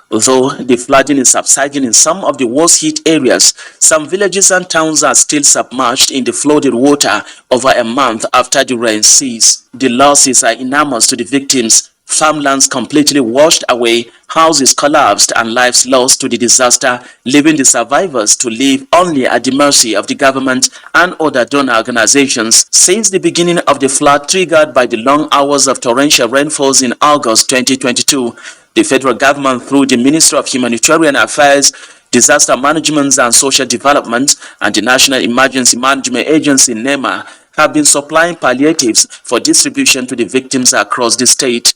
Though the flooding is subsiding in some of the worst hit areas, some villages and towns are still submerged in the flooded water over a month after the rain ceased. The losses are enormous to the victims. Farmlands completely washed away, houses collapsed and lives lost to the disaster, leaving the survivors to live only at the mercy of the government and other donor organizations. Since the beginning of the flood triggered by the long hours of torrential rainfalls in August 2022, the federal government, through the Ministry of Humanitarian Affairs, Disaster Management and Social Development and the National Emergency Management Agency NEMA, have been supplying palliatives for distribution to the victims across the state.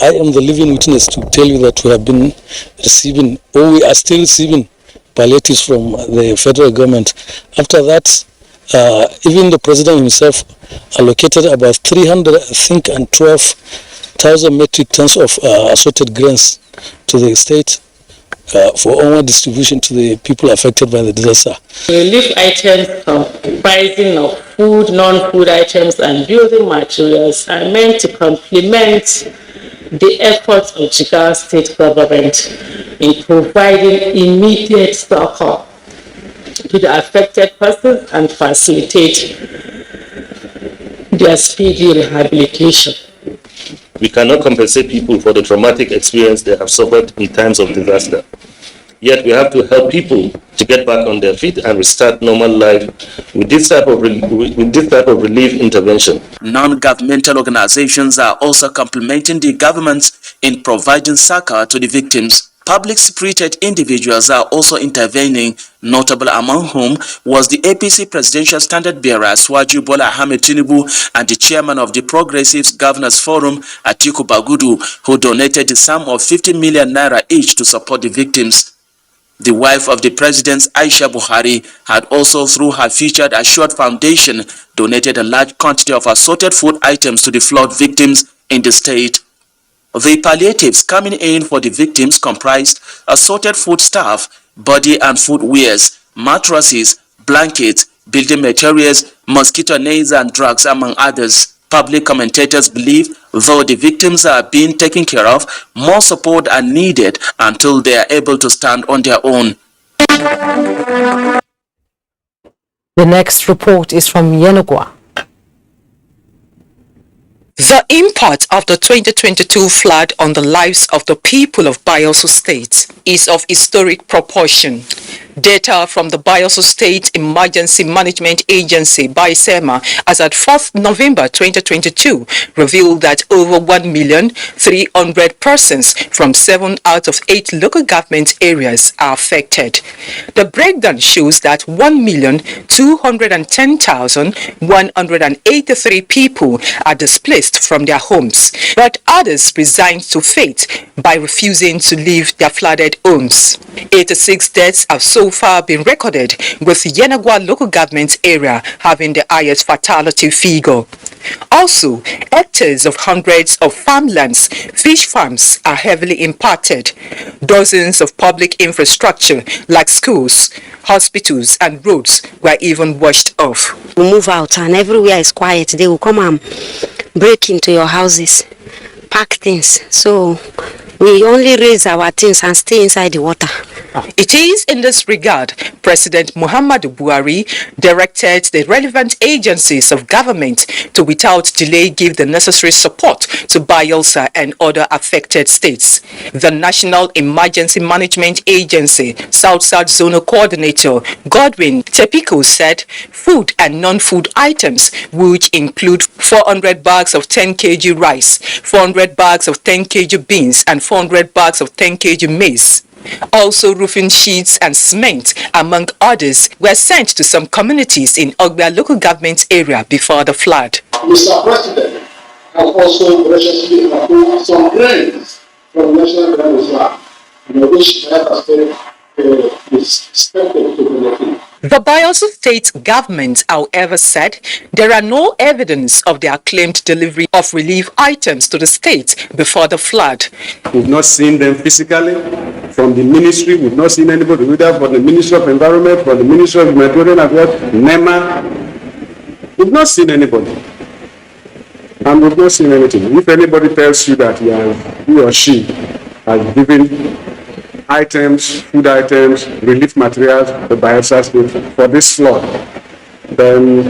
I am the living witness to tell you that we have been receiving, or we are still receiving, palliatives from the federal government. After that, even the president himself allocated about 312,000 metric tons of assorted grains to the state for onward distribution to the people affected by the disaster. Relief items comprising of food, non-food items and building materials are meant to complement the efforts of Jigawa state government in providing immediate succor to the affected persons and facilitate their speedy rehabilitation. We cannot compensate people for the traumatic experience they have suffered in times of disaster. Yet we have to help people to get back on their feet and restart normal life with this type of relief intervention. Non-governmental organizations are also complementing the government in providing succor to the victims. Public-spirited individuals are also intervening, notable among whom was the APC Presidential Standard-Bearer Swaju Bola Ahmed Tinubu and the chairman of the Progressives Governors Forum, Atiku Bagudu, who donated the sum of 50 million naira each to support the victims. The wife of the president, Aisha Buhari, had also, through her Featured Assured Foundation, donated a large quantity of assorted food items to the flood victims in the state. The palliatives coming in for the victims comprised assorted foodstuff, body and food wares, mattresses, blankets, building materials, mosquito nets and drugs, among others. Public commentators believe, though the victims are being taken care of, more support are needed until they are able to stand on their own. The next report is from Yenogwa. The impact of the 2022 flood on the lives of the people of Bayelsa State is of historic proportion. Data from the Bayelsa State Emergency Management Agency, BYSEMA, as at 4th November 2022, revealed that over 1,300,000 persons from 7 out of 8 local government areas are affected. The breakdown shows that 1,210,183 people are displaced from their homes, but others resigned to fate by refusing to leave their flooded homes. 86 deaths have so far been recorded, with Yenogwa local government area having the highest fatality figure. Also, hectares of hundreds of farmlands, fish farms are heavily impacted. Dozens of public infrastructure like schools, hospitals and roads were even washed off. We move out and everywhere is quiet. They will come and break into your houses, pack things. So we only raise our things and stay inside the water. It is in this regard, President Muhammadu Buhari directed the relevant agencies of government to without delay give the necessary support to Bayelsa and other affected states. The National Emergency Management Agency South-South Zonal Coordinator Godwin Tepiko said food and non-food items, which include 400 bags of 10 kg rice, 400 bags of 10 kg beans and 400 bags of 10 kg maize. Also, roofing sheets and cement, among others, were sent to some communities in Ogba local government area before the flood. Mr. President has also graciously approved some grants from National Government, which Bayelsa State is expected to benefit. The Bayelsa state government, however, said there are no evidence of the acclaimed delivery of relief items to the state before the flood. We've not seen them physically from the ministry. We've not seen anybody, either from the Ministry of Environment, from the Ministry of Humanitarian Affairs, NEMA. We've not seen anybody. And we've not seen anything. If anybody tells you that he or she has given items, food items, relief materials to Bayelsa State for this flood, then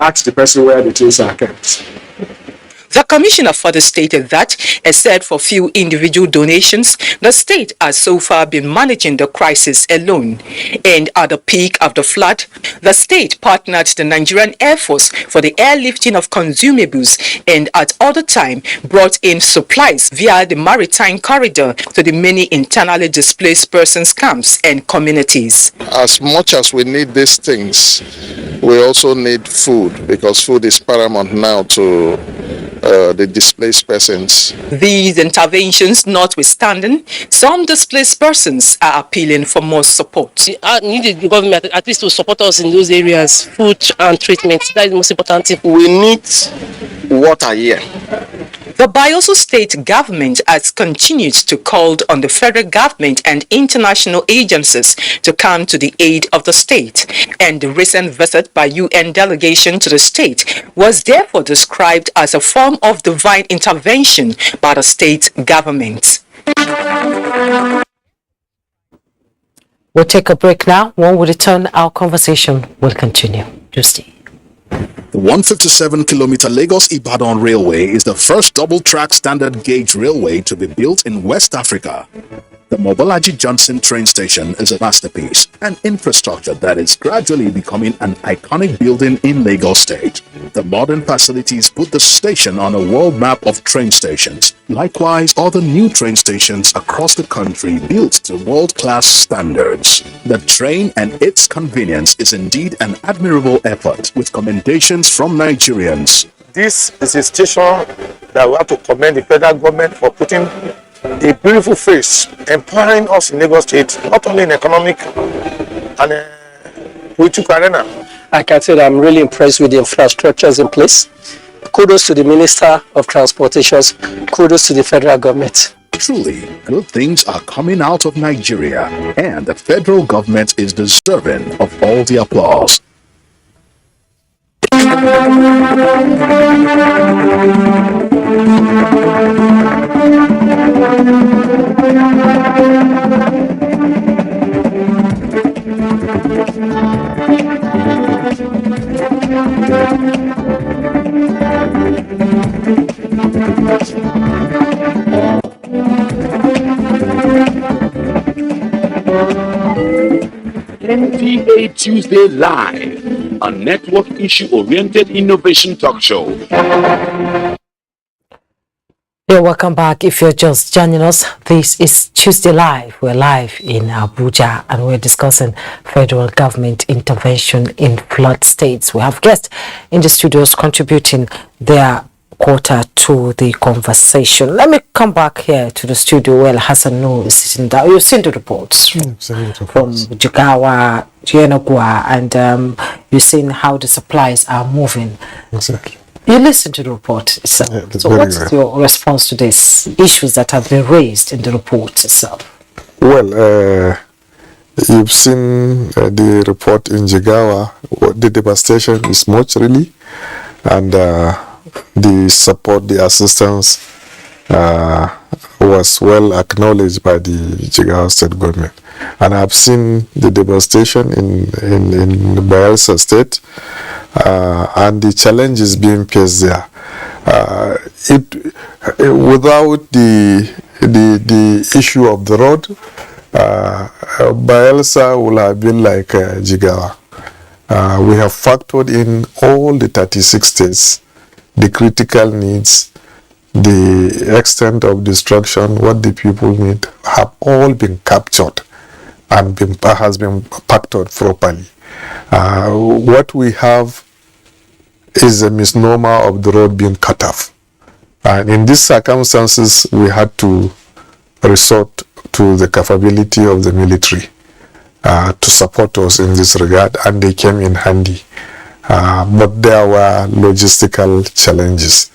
ask the person where the things are kept. The commissioner further stated that, except for few individual donations, the state has so far been managing the crisis alone. And at the peak of the flood, the state partnered the Nigerian Air Force for the airlifting of consumables and at other time brought in supplies via the maritime corridor to the many internally displaced persons camps and communities. As much as we need these things, we also need food, because food is paramount now to the displaced persons. These interventions notwithstanding, some displaced persons are appealing for more support. I need the government at least to support us in those areas, food and treatment. That is the most important thing. We need water here. The Bayelsa state government has continued to call on the federal government and international agencies to come to the aid of the state, and the recent visit by UN delegation to the state was therefore described as a form of divine intervention by the state government. We'll take a break now. When we return, our conversation will continue. Justy. The 157-kilometer Lagos-Ibadan Railway is the first double-track standard gauge railway to be built in West Africa. The Mobolaji Johnson train station is a masterpiece, an infrastructure that is gradually becoming an iconic building in Lagos State. The modern facilities put the station on a world map of train stations. Likewise, other new train stations across the country built to world-class standards. The train and its convenience is indeed an admirable effort, with commendations from Nigerians. This is a station that we have to commend the federal government for putting a beautiful face, empowering us in Lagos State, not only in economic and political arena. I can say that I'm really impressed with the infrastructures in place. Kudos to the Minister of Transportation. Kudos to the federal government. Truly, good things are coming out of Nigeria, and the federal government is deserving of all the applause. NTA Tuesday Live, a network issue-oriented innovation talk show. Yeah, welcome back. If you're just joining us, this is Tuesday Live. We're live in Abuja and we're discussing federal government intervention in flood states. We have guests in the studios contributing their quarter to the conversation. Let me come back here to the studio where Hassan No is sitting down. You've seen the reports from Jigawa, Yenogwa, and you've seen how the supplies are moving. Exactly. You listen to the report itself. Yeah, so what's your response to these issues that have been raised in the report itself? Well, you've seen the report in Jigawa. The devastation is much really, and the support, the assistance was well acknowledged by the Jigawa state government. And I've seen the devastation in Bayelsa state and the challenges being faced there. Without the issue of the road, Bayelsa will have been like Jigawa. We have factored in all the 36 states, the critical needs, the extent of destruction, what the people need, have all been captured and has been factored properly. What we have is a misnomer of the road being cut off. And in these circumstances, we had to resort to the capability of the military. to support us in this regard, and they came in handy. But there were logistical challenges.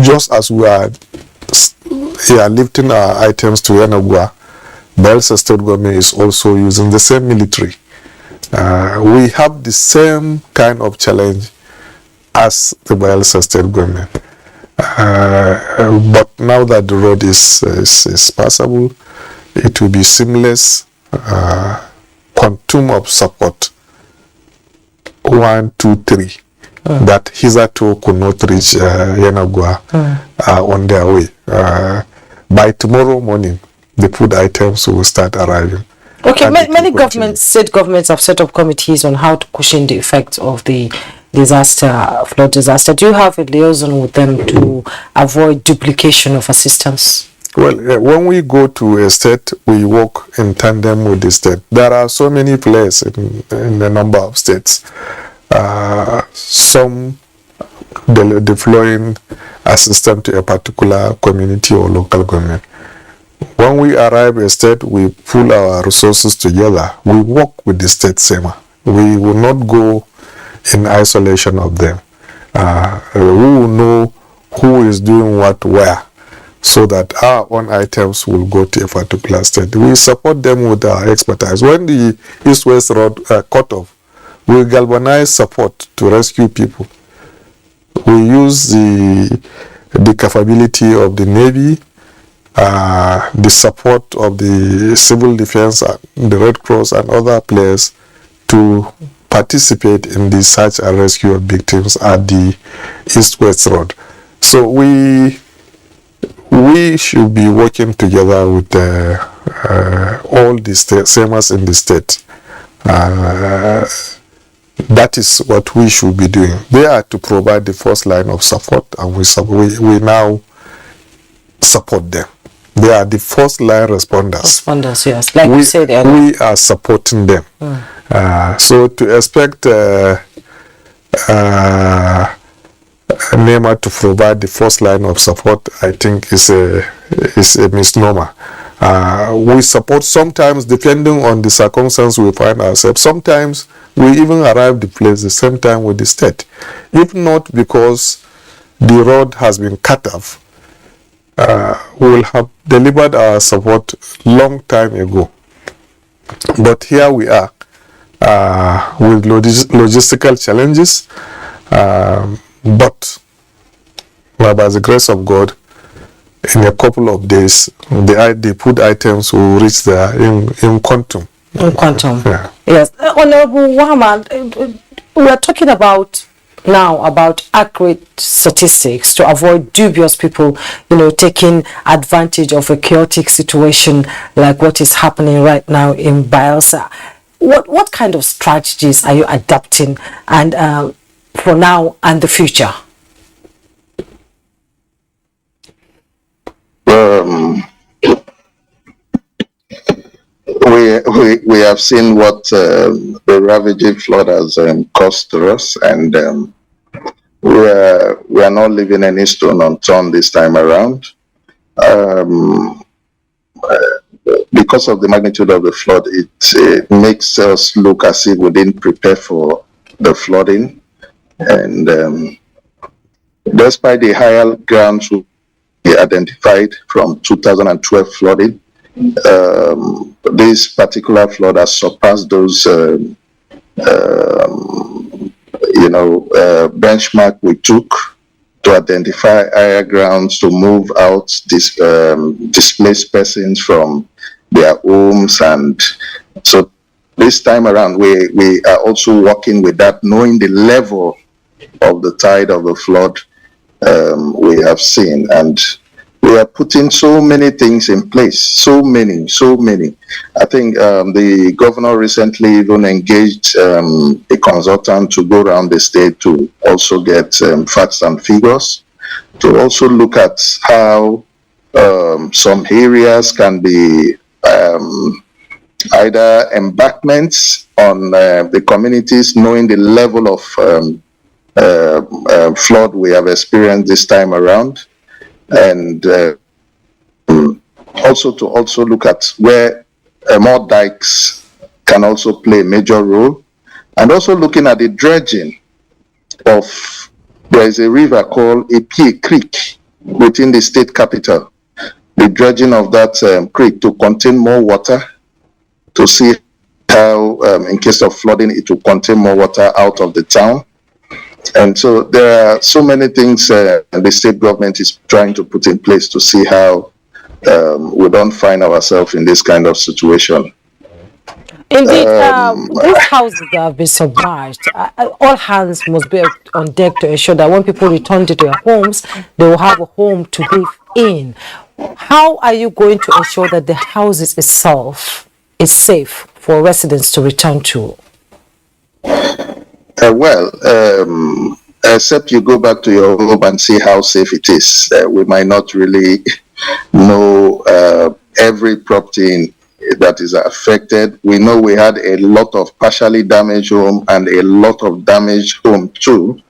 Just as we are lifting our items to Yanagua, Bayelsa State Government is also using the same military. We have the same kind of challenge as the Bayelsa State Government. But now that the road is passable, it will be seamless. Quantum of support 1, 2, 3 that hitherto could not reach Yanagua on their way. By tomorrow morning, the food items will start arriving. Okay, many governments, state governments have set up committees on how to cushion the effects of the flood disaster. Do you have a liaison with them to avoid duplication of assistance? Well, when we go to a state, we work in tandem with the state. There are so many players in a number of states. Some deploying assistance to a particular community or local government. When we arrive at a state, we pull our resources together. We work with the state SEMA. We will not go in isolation of them. We will know who is doing what where, so that our own items will go to a particular state. We support them with our expertise. When the East-West Road cut off, we galvanize support to rescue people. We use the capability of the Navy, the support of the civil defense, the Red Cross and other players to participate in the search and rescue of victims at the East-West Road. So we should be working together with all the SEMAs in the state. That is what we should be doing. They are to provide the first line of support, and we now support them. They are the first line responders. Responders, yes. Like we said earlier. We are supporting them. So to expect NEMA to provide the first line of support, I think is a misnomer. We support sometimes, depending on the circumstance we find ourselves. Sometimes we even arrive the place the same time with the state. If not because the road has been cut off, we will have delivered our support long time ago. But here we are with logistical challenges, but by the grace of God, in a couple of days, the food items will reach there in quantum. In quantum. Yeah. Yes. Honorable Muhammad, we are talking about accurate statistics to avoid dubious people, taking advantage of a chaotic situation like what is happening right now in Bayelsa. What kind of strategies are you adapting and for now and the future? We have seen what the ravaging flood has cost to us, and we are not leaving any stone unturned this time around. Because of the magnitude of the flood, it makes us look as if we didn't prepare for the flooding, and despite the higher grounds we identified from 2012 flooding, this particular flood has surpassed those benchmark we took to identify higher grounds to move out displaced persons from their homes. And so this time around we are also working with that, knowing the level of the tide of the flood we have seen, and we are putting so many things in place, so many. I think the governor recently even engaged a consultant to go around the state to also get facts and figures, to also look at how some areas can be either embankments on the communities, knowing the level of flood we have experienced this time around, and also to look at where more dikes can also play a major role. And also looking at the dredging of, there is a river called Epie Creek within the state capital. The dredging of that creek to contain more water, to see how, in case of flooding, it will contain more water out of the town. And so there are so many things the state government is trying to put in place to see how we don't find ourselves in this kind of situation. Indeed, these houses that have been submerged, all hands must be on deck to ensure that when people return to their homes, they will have a home to live in. How are you going to ensure that the houses itself is safe for residents to return to? Except you go back to your home and see how safe it is. We might not really know every property that is affected. We know we had a lot of partially damaged home and a lot of damaged home too.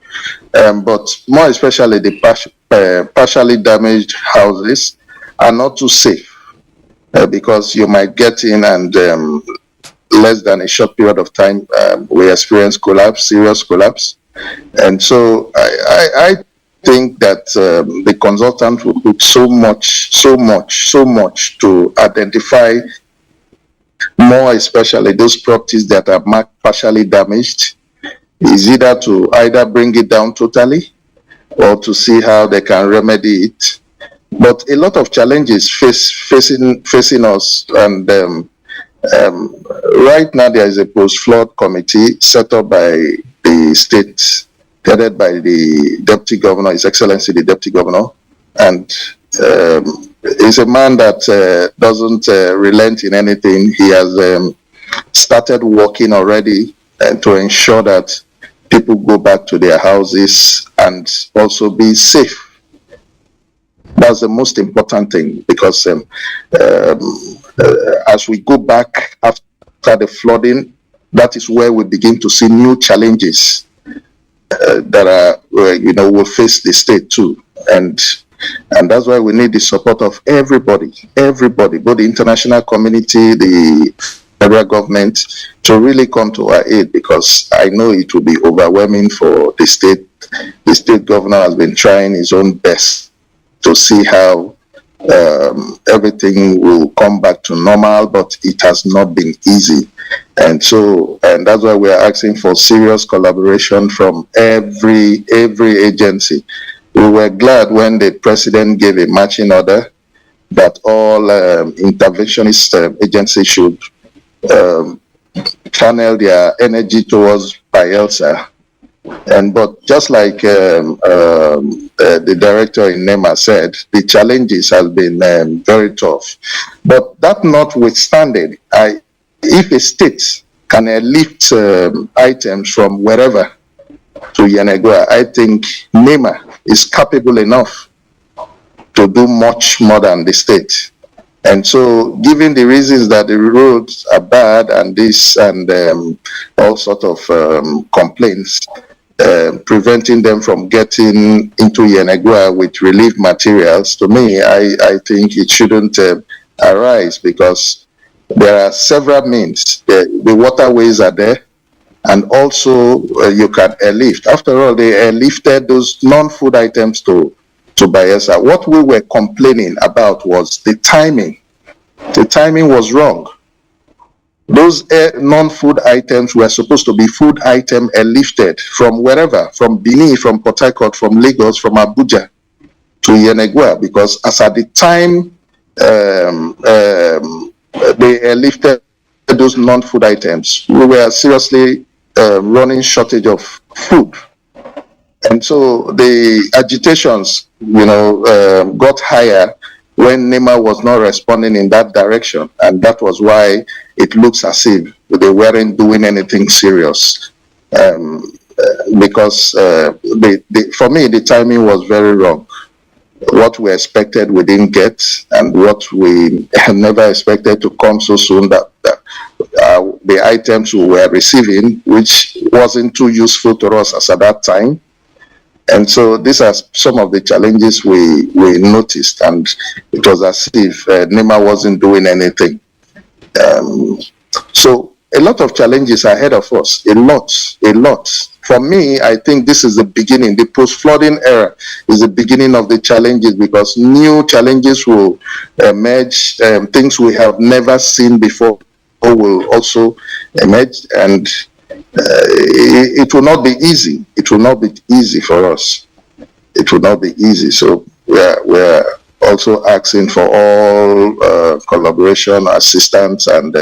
But more especially the partially damaged houses are not too safe because you might get in and less than a short period of time, we experience collapse, serious collapse. And so I think that the consultant will put so much to identify more, especially those properties that are marked partially damaged, is either bring it down totally or to see how they can remedy it. But a lot of challenges facing us, and right now there is a post-flood committee set up by the state, headed by the Deputy Governor, His Excellency the Deputy Governor, and he's a man that doesn't relent in anything. He has started working already to ensure that people go back to their houses and also be safe. That's the most important thing, because as we go back after the flooding, that is where we begin to see new challenges that are, will face the state too. And that's why we need the support of everybody, both the international community, the federal government, to really come to our aid, because I know it will be overwhelming for the state. The state governor has been trying his own best to see how everything will come back to normal, but it has not been easy. And that's why we are asking for serious collaboration from every agency. We were glad when the president gave a marching order that all interventionist agencies should channel their energy towards Bayelsa. But just like the director in NEMA said, the challenges have been very tough. But that notwithstanding, if a state can lift items from wherever to Yenagoa, I think NEMA is capable enough to do much more than the state. And so, given the reasons that the roads are bad and this and all sorts of complaints, preventing them from getting into Yenagoa with relief materials, to me, I think it shouldn't arise, because there are several means. The waterways are there, and also you can airlift. After all, they airlifted those non-food items to Bayelsa. What we were complaining about was the timing. The timing was wrong. Those non-food items were supposed to be food item airlifted from wherever, from Benin, from Port Harcourt, from Lagos, from Abuja to Yenagoa, because as at the time they airlifted those non-food items, we were seriously running shortage of food. And so the agitations, got higher when NEMA was not responding in that direction. And that was why it looks as if they weren't doing anything serious. Because for me, the timing was very wrong. What we expected we didn't get, and what we never expected to come so soon, that the items we were receiving, which wasn't too useful to us as at that time. And so these are some of the challenges we noticed, and it was as if NEMA wasn't doing anything. So a lot of challenges are ahead of us, a lot. For me, I think this is the beginning. The post-flooding era is the beginning of the challenges, because new challenges will emerge. Things we have never seen before will also emerge, and it will not be easy. It will not be easy for us. It will not be easy. So we're also asking for all collaboration, assistance, and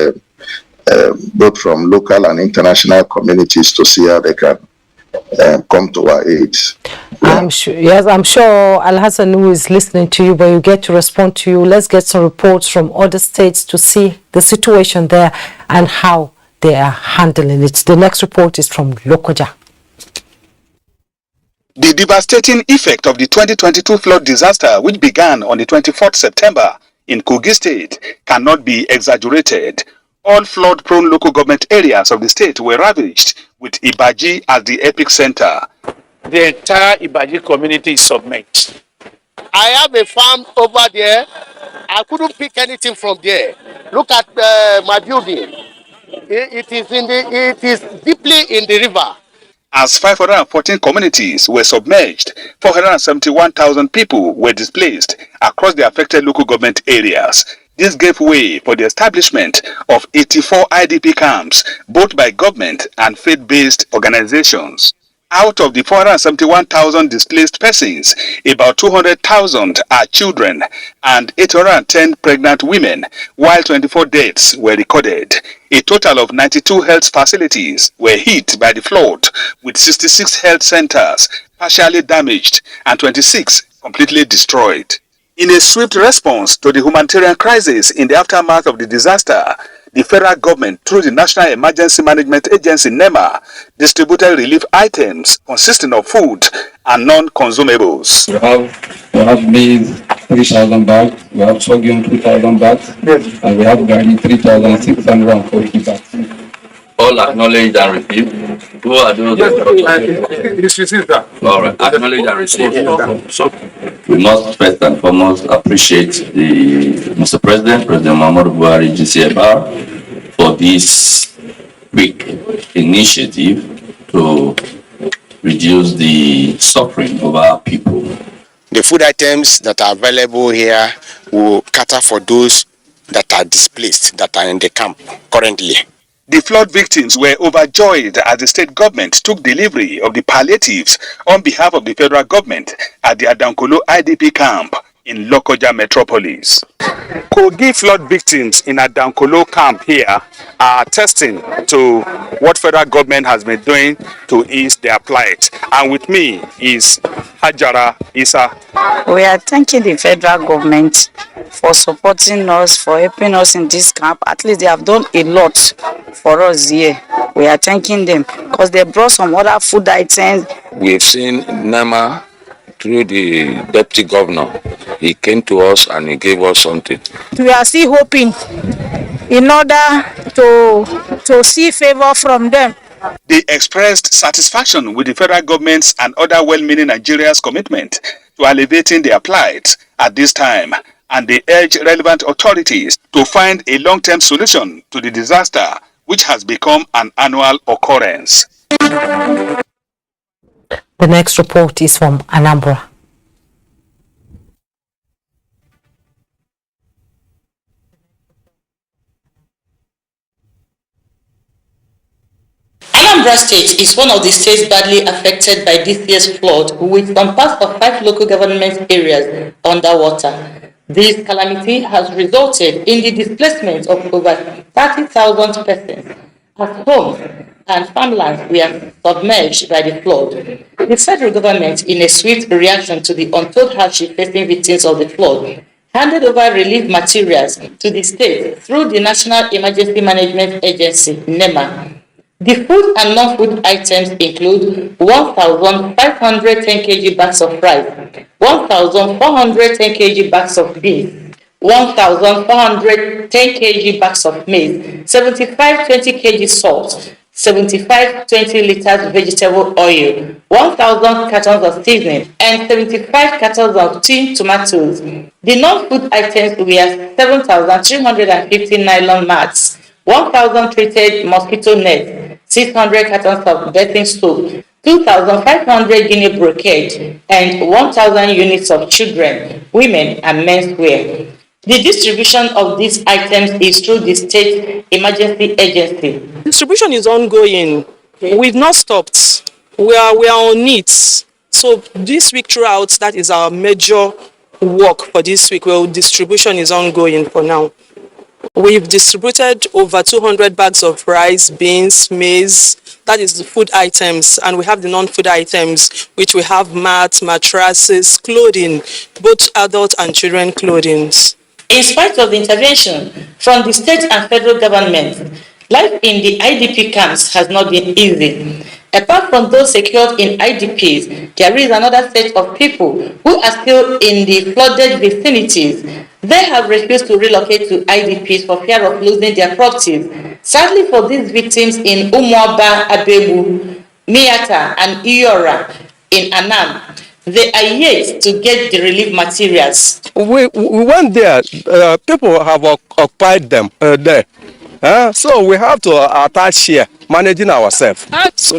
both from local and international communities to see how they can come to our aid. I'm sure, yes, I'm sure Al-Hassan, who is listening to you, but you get to respond to you. Let's get some reports from other states to see the situation there and how they are handling it. The next report is from Lokoja. The devastating effect of the 2022 flood disaster, which began on the 24th September in Kogi State, cannot be exaggerated. All flood-prone local government areas of the state were ravaged, with Ibaji as the epicenter. The entire Ibaji community is submerged. I have a farm over there. I couldn't pick anything from there. Look at my building. It is deeply in the river. As 514 communities were submerged, 471,000 people were displaced across the affected local government areas. This gave way for the establishment of 84 IDP camps, both by government and faith-based organizations. Out of the 471,000 displaced persons, about 200,000 are children and 810 pregnant women, while 24 deaths were recorded. A total of 92 health facilities were hit by the flood, with 66 health centers partially damaged and 26 completely destroyed. In a swift response to the humanitarian crisis in the aftermath of the disaster, the federal government, through the National Emergency Management Agency NEMA, distributed relief items consisting of food and non-consumables. We have maize 3,000 bags, we have sorghum 2,000 bags, and we have garri 3,640 bags. All acknowledged and received. Who are those? All right, acknowledged and received. So we must first and foremost appreciate the Mr. President, President Muhammadu Buhari, GCFR, for this quick initiative to reduce the suffering of our people. The food items that are available here will cater for those that are displaced, that are in the camp currently. The flood victims were overjoyed as the state government took delivery of the palliatives on behalf of the federal government at the Adankolo IDP camp in Lokoja metropolis. Kogi flood victims in Adankolo camp here are attesting to what federal government has been doing to ease their plight. And with me is Hajara Isa. We are thanking the federal government for supporting us, for helping us in this camp. At least they have done a lot for us here. We are thanking them because they brought some other food items. We have seen NEMA through the deputy governor. He came to us and he gave us something. We are still hoping in order to see favor from them. They expressed satisfaction with the federal government's and other well-meaning Nigerians' commitment to alleviating their plight at this time, and they urged relevant authorities to find a long-term solution to the disaster, which has become an annual occurrence. The next report is from Anambra. Anambra State is one of the states badly affected by this year's flood, with some parts of 5 local government areas underwater. This calamity has resulted in the displacement of over 30,000 persons as homes and farmlands were submerged by the flood. The federal government, in a swift reaction to the untold hardship facing victims of the flood, handed over relief materials to the state through the National Emergency Management Agency, NEMA. The food and non-food items include 1,510 kg bags of rice, 1,410 kg bags of beans, 1,410 kg bags of maize, 75 20 kg salt, 75 20 liters vegetable oil, 1,000 cartons of seasoning, and 75 cartons of tinned tomatoes. The non-food items were 7,350 nylon mats, 1,000 treated mosquito nets, 600 cartons of bathing soap, 2,500 guinea brocade, and 1,000 units of children, women, and men's wear. The distribution of these items is through the state emergency agency. Distribution is ongoing. We've not stopped. We are on it. So this week throughout, that is our major work for this week. Well, distribution is ongoing for now. We've distributed over 200 bags of rice, beans, maize. That is the food items, and we have the non-food items, which we have mats, mattresses, clothing, both adult and children clothing. In spite of the intervention from the state and federal government, life in the IDP camps has not been easy. Apart from those secured in IDPs, there is another set of people who are still in the flooded vicinities. They have refused to relocate to IDPs for fear of losing their properties. Sadly for these victims in Umuaba, Abebu, Miata, and Iora in Anam, they are yet to get the relief materials. We went there, people have occupied them there. So we have to attach here, managing ourselves.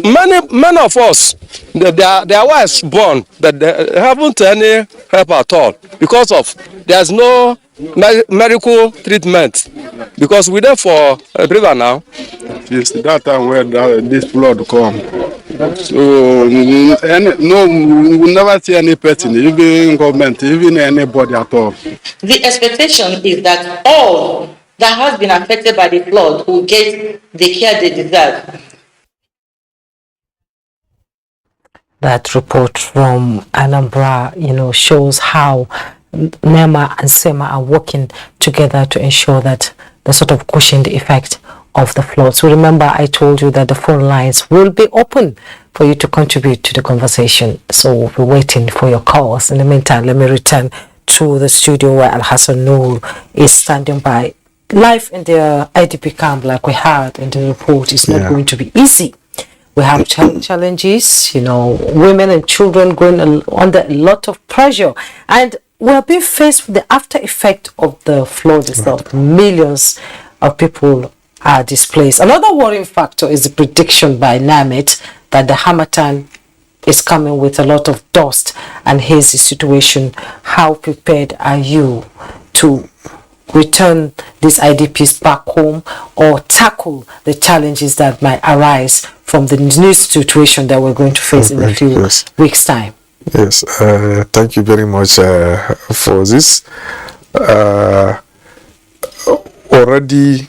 Many of us, their wives born, but they haven't any help at all because of there's no medical treatment. Because we're there for a river now. It's that time where this flood come. So we will never see any person, even government, even anybody at all. The expectation is that all that has been affected by the flood will get the care they deserve. That report from Anambra, shows how NEMA and SEMA are working together to ensure that they sort of cushion the effect of the flood. So remember, I told you that the phone lines will be open for you to contribute to the conversation. So we'll be waiting for your calls. In the meantime, let me return to the studio where Al-Hassan Noor is standing by. Life in the IDP camp, like we had in the report, is not going to be easy. We have challenges, women and children going under a lot of pressure. And we're being faced with the after effect of the flood itself. Millions of people are displaced. Another worrying factor is the prediction by NAMIT that the Harmattan is coming with a lot of dust and hazy situation. How prepared are you to return these IDPs back home or tackle the challenges that might arise from the new situation that we're going to face in a few weeks' time? Yes, thank you very much for this. Already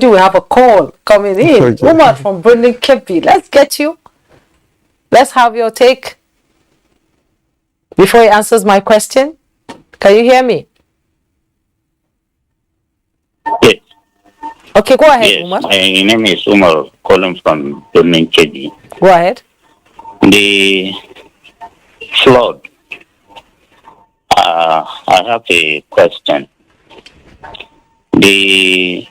we have a call coming in. Okay. Woman from Brendan Kempi, let's get you. Let's have your take before he answers my question. Can you hear me? Yes. Okay, go ahead, yes, Umar. My name is Umar, calling from Brendan Kempi. Go ahead. The flood. I have a question. The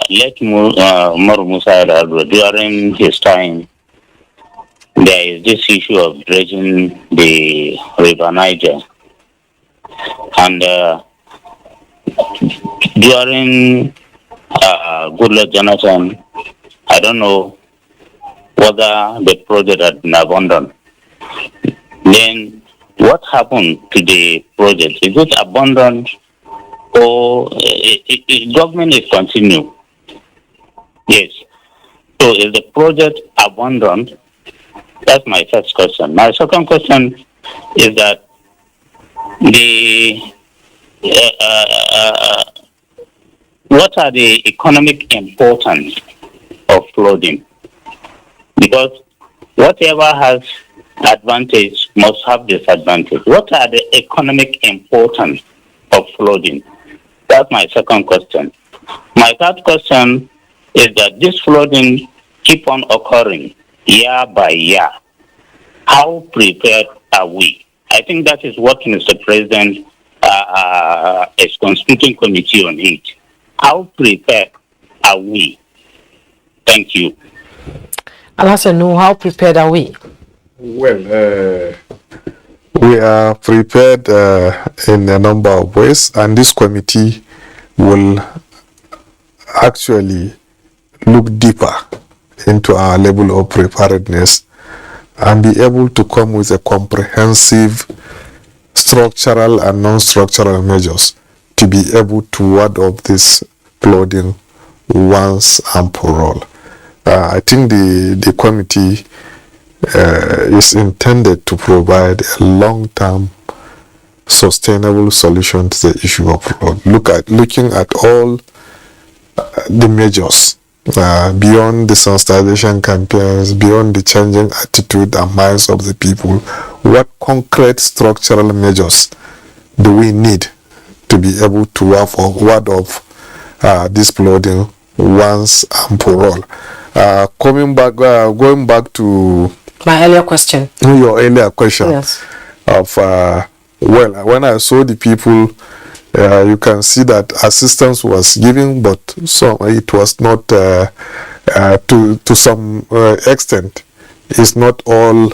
late Umar Musa during his time, there is this issue of dredging the River Niger. And during Goodluck Jonathan, I don't know whether the project had been abandoned. Then what happened to the project? Is it abandoned or government is continuing? Yes. So is the project abandoned? That's my first question. My second question is that what are the economic importance of flooding? Because whatever has advantage must have disadvantage. What are the economic importance of flooding? That's my second question. My third question is that this flooding keep on occurring year by year. How prepared are we? I think that is what Mr. President is constituting committee on it. How prepared are we? Thank you. Alassane, how prepared are we? Well, we are prepared in a number of ways, and this committee will actually look deeper into our level of preparedness and be able to come with a comprehensive structural and non-structural measures to be able to ward off this flooding once and for all. I think the committee is intended to provide a long-term sustainable solution to the issue of flood. Looking at all the measures beyond the sensitization campaigns, beyond the changing attitude and minds of the people, what concrete structural measures do we need to be able to ward off this flooding once and for all? Going back to my earlier question. Your earlier question. Yes. Of well, when I saw the people, you can see that assistance was given, but it was not to some extent. It's not all.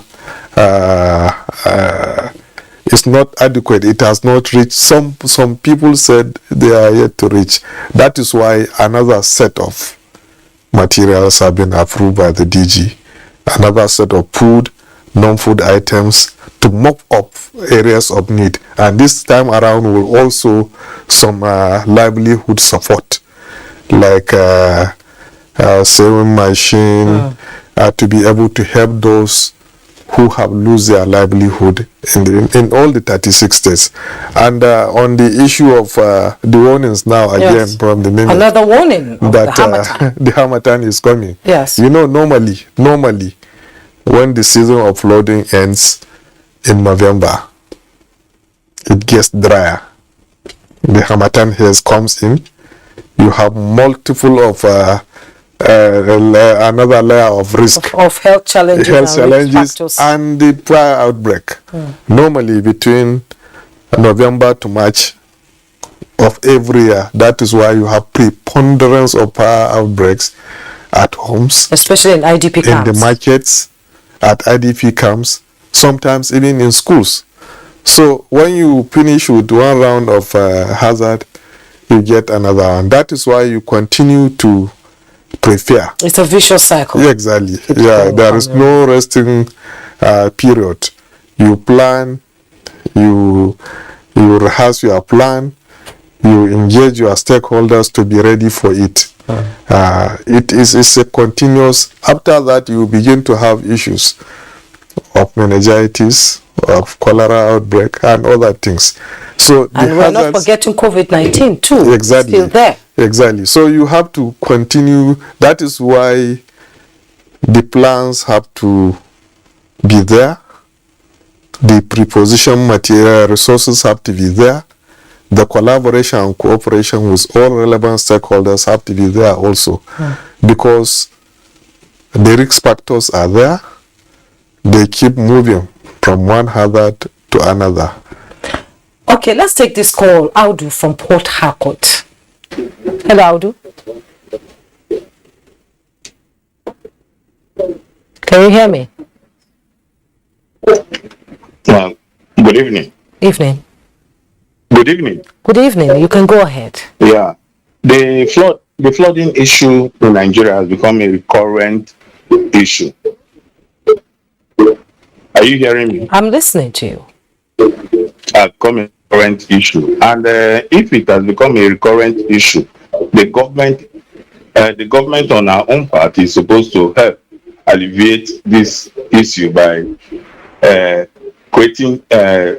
It's not adequate. It has not reached. Some people said they are yet to reach. That is why another set of materials have been approved by the DG. Another set of food, non-food items to mop up areas of need. And this time around will also some livelihood support, like sewing machine, to be able to help those who have lost their livelihood in all the 36 states. And on the issue of the warnings now, again, from the NEMA, another warning of that the Harmattan. the Harmattan is coming. Yes. You know, normally, when the season of flooding ends in November, it gets drier. The Harmattan haze comes in. You have multiple of another layer of risk of health challenges, and the prior outbreak. Normally between November to March of every year, that is why you have preponderance of prior outbreaks at homes, especially in IDP camps, in the markets, at IDP camps, sometimes even in schools. So when you finish with one round of hazard, you get another one. That is why you continue to prepare. It's a vicious cycle. Yeah, exactly. Yeah, there is no resting period. You plan, you rehearse your plan, you engage your stakeholders to be ready for it. It's a continuous. After that, you begin to have issues of meningitis, of cholera outbreak, and other things. So and we're not forgetting COVID-19 too. Exactly. Still there. Exactly. So you have to continue. That is why the plans have to be there. The preposition material resources have to be there. The collaboration and cooperation with all relevant stakeholders have to be there also. Because the risk factors are there. They keep moving from one hazard to another. Okay, let's take this call. Audu from Port Harcourt. Hello, Audu. Can you hear me? Good evening. Evening. Good evening. Good evening. You can go ahead. Yeah. The flooding issue in Nigeria has become a recurrent issue. Are you hearing me? I'm listening to you. Become a recurrent issue, and if it has become a recurrent issue, the government on our own part is supposed to help alleviate this issue by creating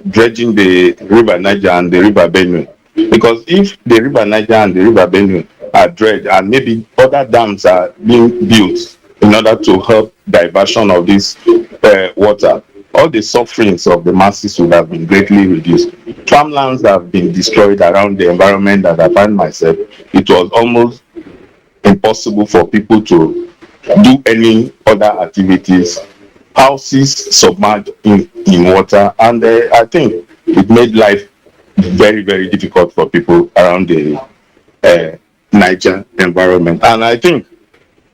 dredging the river Niger and the river Benue. Because if the river Niger and the river Benue are dredged and maybe other dams are being built in order to help diversion of this water, all the sufferings of the masses would have been greatly reduced. Farmlands have been destroyed around the environment that I find myself. It was almost impossible for people to do any other activities. Houses submerged in water, and I think it made life very, very difficult for people around the Niger environment. And I think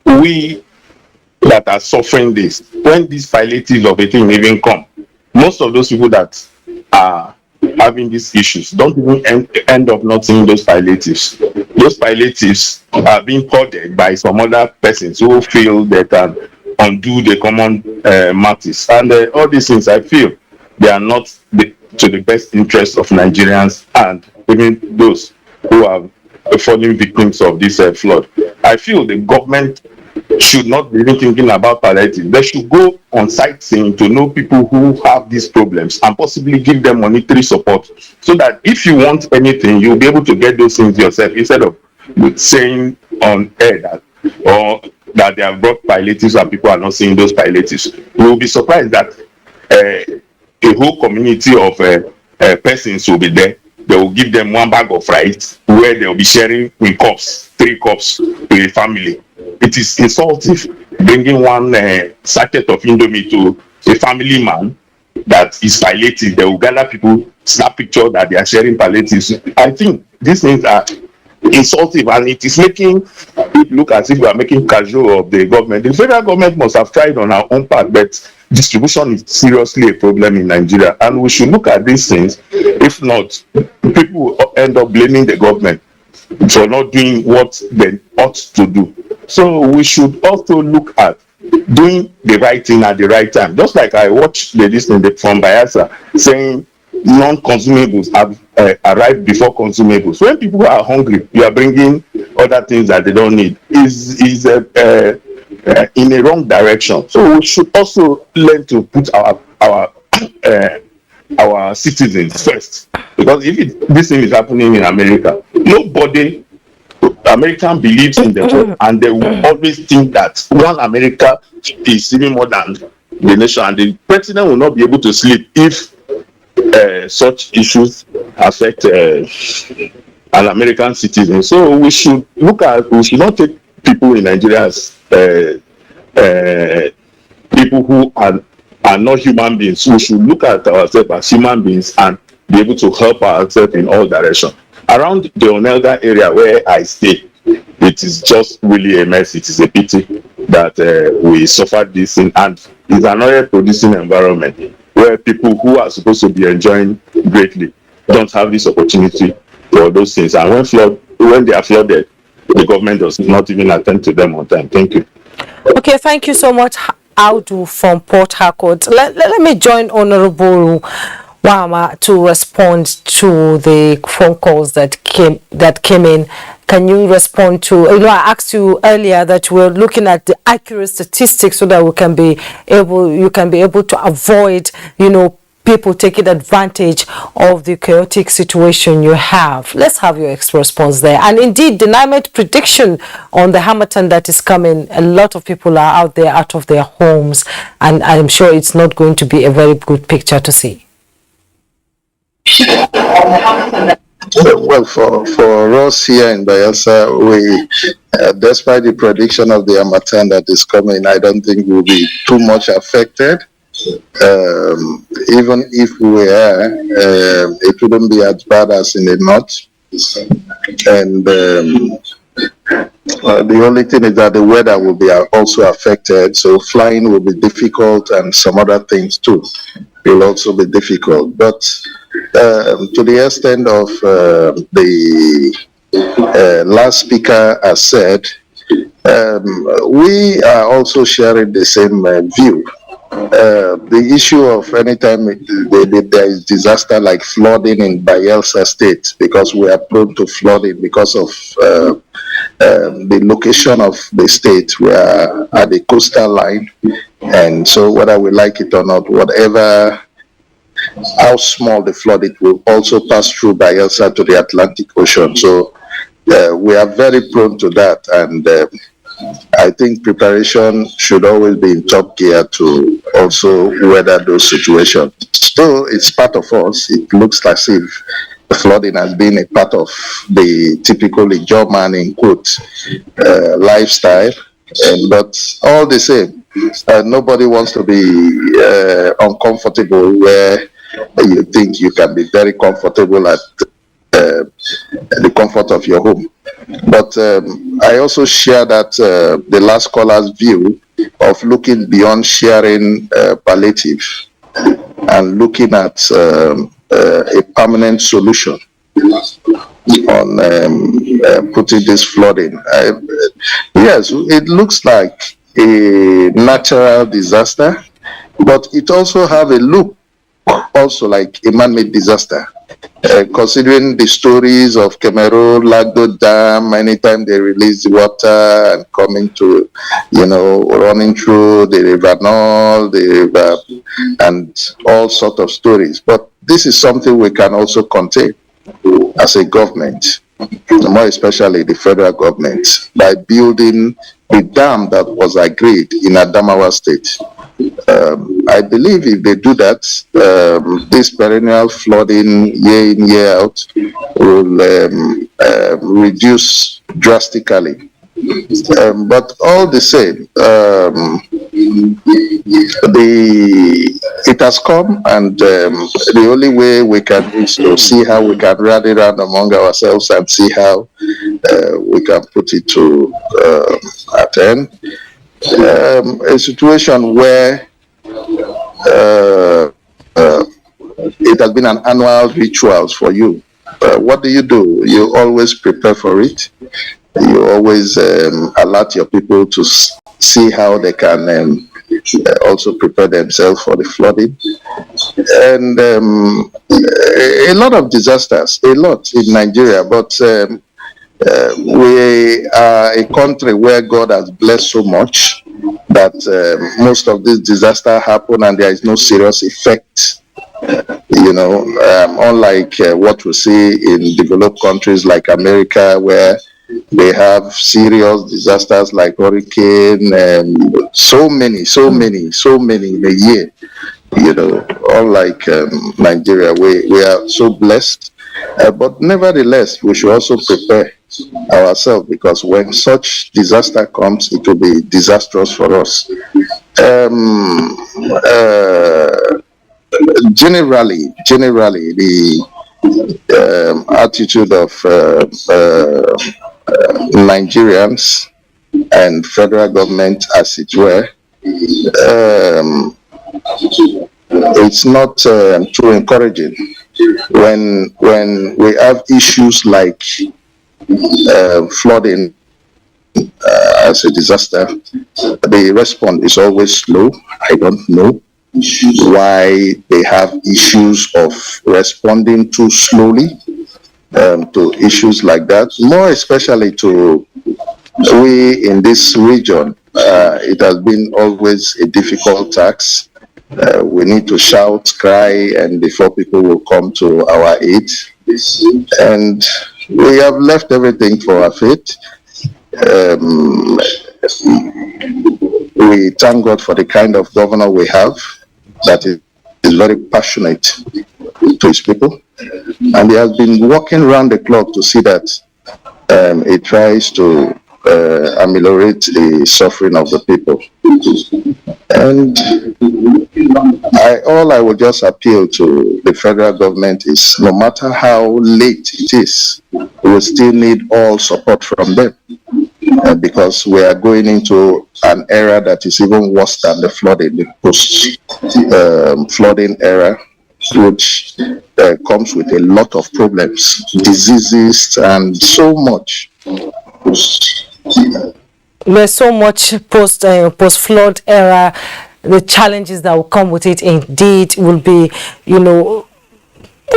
we that are suffering this, when these palliatives of a thing even come, most of those people that are having these issues don't even end up not seeing those palliatives. Those palliatives are being hoarded by some other persons who feel they can undo the common matters. And all these things, I feel, they are not to the best interest of Nigerians and even those who are falling victims of this flood. I feel the government should not be even thinking about palliative. They should go on sightseeing to know people who have these problems and possibly give them monetary support, so that if you want anything, you'll be able to get those things yourself, instead of saying on air that or that they have brought palliatives and people are not seeing those palliatives. You will be surprised that a whole community of persons will be there. They will give them one bag of rice where they will be sharing in cups, 3 cups to a family. It is insulting bringing one sachet of Indomie to a family man that is palliative. They will gather people, snap picture that they are sharing palliatives. I think these things are insulting, and it is making it look as if we are making casual of the government. The federal government must have tried on our own part, but distribution is seriously a problem in Nigeria, and we should look at these things. If not, people will end up blaming the government for not doing what they ought to do. So we should also look at doing the right thing at the right time. Just like I watched the listening from Bayelsa saying non-consumables have arrived before consumables. When people are hungry, you are bringing other things that they don't need. Is in a wrong direction. So we should also learn to put our citizens first, because if this thing is happening in America, nobody American believes in the world, and they will always think that one America is even more than the nation, and the president will not be able to sleep if such issues affect an American citizen. So we should not take people in Nigeria as people who are not human beings. We should look at ourselves as human beings and be able to help ourselves in all directions. Around the Onelga area where I stay, it is just really a mess. It is a pity that we suffered this thing, and it's an oil producing environment where people who are supposed to be enjoying greatly don't have this opportunity for those things. And when they are flooded, the government does not even attend to them on time. Thank you. Okay, thank you so much, Audu from Port Harcourt. Let me join Honorable Wama to respond to the phone calls that came in. Can you respond to? I asked you earlier that we're looking at the accurate statistics so that you can be able to avoid, people taking advantage of the chaotic situation you have. Let's have your response there. And indeed, the NIMET prediction on the Harmattan that is coming, a lot of people are out there out of their homes, and I'm sure it's not going to be a very good picture to see. Well, for us here in Bayelsa, we, despite the prediction of the Harmattan that is coming, I don't think we'll be too much affected. Even if we are, it wouldn't be as bad as in the north. And the only thing is that the weather will be also affected, so flying will be difficult, and some other things too will also be difficult. But to the extent of the last speaker has said, we are also sharing the same view. The issue of anytime there is disaster like flooding in Bayelsa State, because we are prone to flooding because of the location of the state. We are at the coastal line, and so whether we like it or not, how small the flood, it will also pass through Bayelsa to the Atlantic Ocean. So we are very prone to that, and I think preparation should always be in top gear to also weather those situations. So it's part of us. It looks as if the flooding has been a part of the typical German, in quotes, lifestyle. But all the same, nobody wants to be uncomfortable where you think you can be very comfortable at the comfort of your home. But I also share that the last caller's view of looking beyond sharing palliative and looking at a permanent solution on putting this flooding. Yes, it looks like a natural disaster, but it also have a look also like a man-made disaster. Considering the stories of Cameroon, Lagdo Dam, anytime they release the water and coming to, running through the river Nile, the river, and all sort of stories. But this is something we can also contain as a government, more especially the federal government, by building the dam that was agreed in Adamawa State. I believe if they do that, this perennial flooding year in, year out will reduce drastically. But all the same, it has come, and the only way we can is to see how we can rally around among ourselves and see how we can put it to attend. A situation where it has been an annual ritual for you. What do? You always prepare for it. You always alert your people to see how they can also prepare themselves for the flooding. And a lot of disasters, a lot in Nigeria, but we are a country where God has blessed so much that most of these disasters happen and there is no serious effect. Unlike what we see in developed countries like America, where they have serious disasters like hurricane, so many in a year. Unlike Nigeria, we are so blessed. But nevertheless, we should also prepare ourselves, because when such disaster comes, it will be disastrous for us. Generally, the attitude of Nigerians and federal government, as it were, it's not too encouraging. When we have issues like flooding as a disaster, the response is always slow. I don't know why they have issues of responding too slowly to issues like that, more especially to we in this region. It has been always a difficult task. We need to shout, cry, and before people will come to our aid. And we have left everything for our fate. We thank God for the kind of governor we have, that is very passionate to his people. And he has been working around the clock to see that he tries to ameliorate the suffering of the people. And all I will just appeal to the federal government is, no matter how late it is, we still need all support from them, because we are going into an era that is even worse than the flooding, the post-flooding era, which comes with a lot of problems, diseases, and so much. There's so much post-flood era. The challenges that will come with it indeed will be, will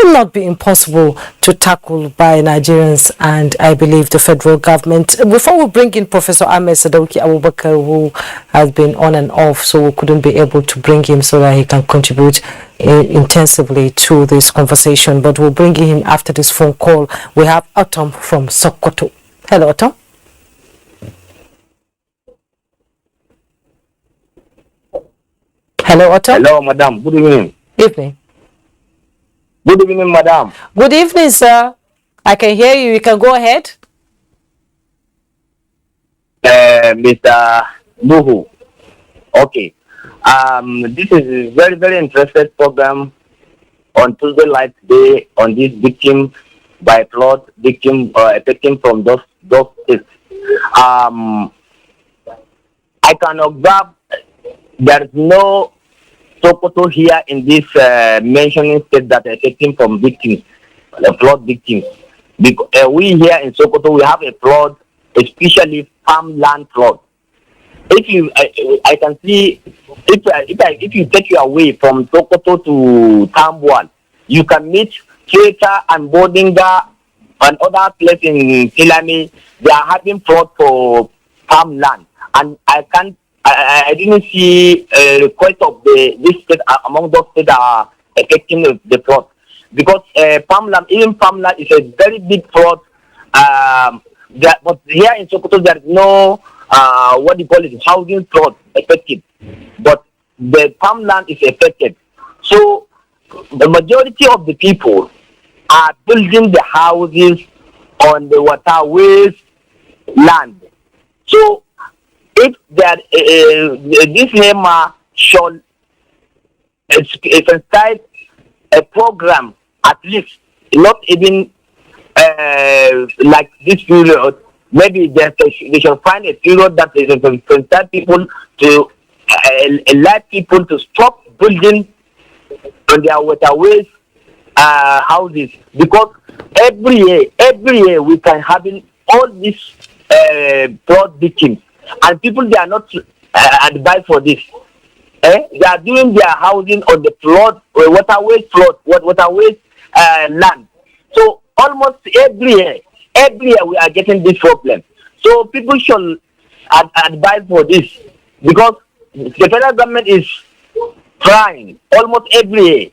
not be impossible to tackle by Nigerians and I believe the federal government. Before we bring in Professor Ahmed Sadauki Abubakar, who has been on and off, so we couldn't be able to bring him so that he can contribute intensively to this conversation, but we'll bring him after this phone call. We have Autumn from Sokoto. Hello, Autumn. Hello, Autumn. Hello, madam. Good evening. Evening. Good evening, madam. Good evening, sir. I can hear you. You can go ahead. Mr. Nuhu. Okay. This is a very, very interesting program on Tuesday Light Day on this victim by flood victim affecting from those states. I can observe there is no Sokoto here in this mentioning state that are affecting from victims, the flood victims. Because we here in Sokoto, we have a flood, especially farmland flood. If you, I can see, if you take your way from Sokoto to Tambuan, you can meet Kreta and Bodinga and other places in Silami. They are having flood for farmland, and I didn't see a request of this state among those states that are affecting the flood, because farmland is a very big flood. But here in Sokoto there is no what do you call it, housing flood affected, but the farmland is affected. So the majority of the people are building the houses on the waterways land. So if that this NEMA should start a program, at least not even like this period, maybe they should find a period that they should start people to allow people to stop building on their waterways houses, because every year we can have all these flood victims, and people, they are not advised for this. They are doing their housing on the flood, waterways land. So almost every year we are getting this problem. So people should advise for this, because the federal government is trying almost every year.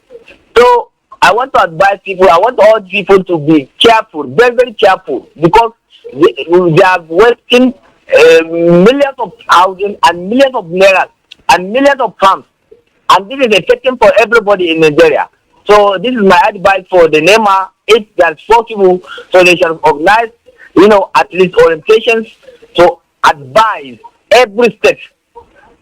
So I want to advise people, I want all people to be careful, very, very careful, because they are wasting millions of housing and millions of naira and millions of farms, and this is affecting for everybody in Nigeria. So this is my advice for the NEMA, if that's possible, so they shall organize, at least orientations to advise every state,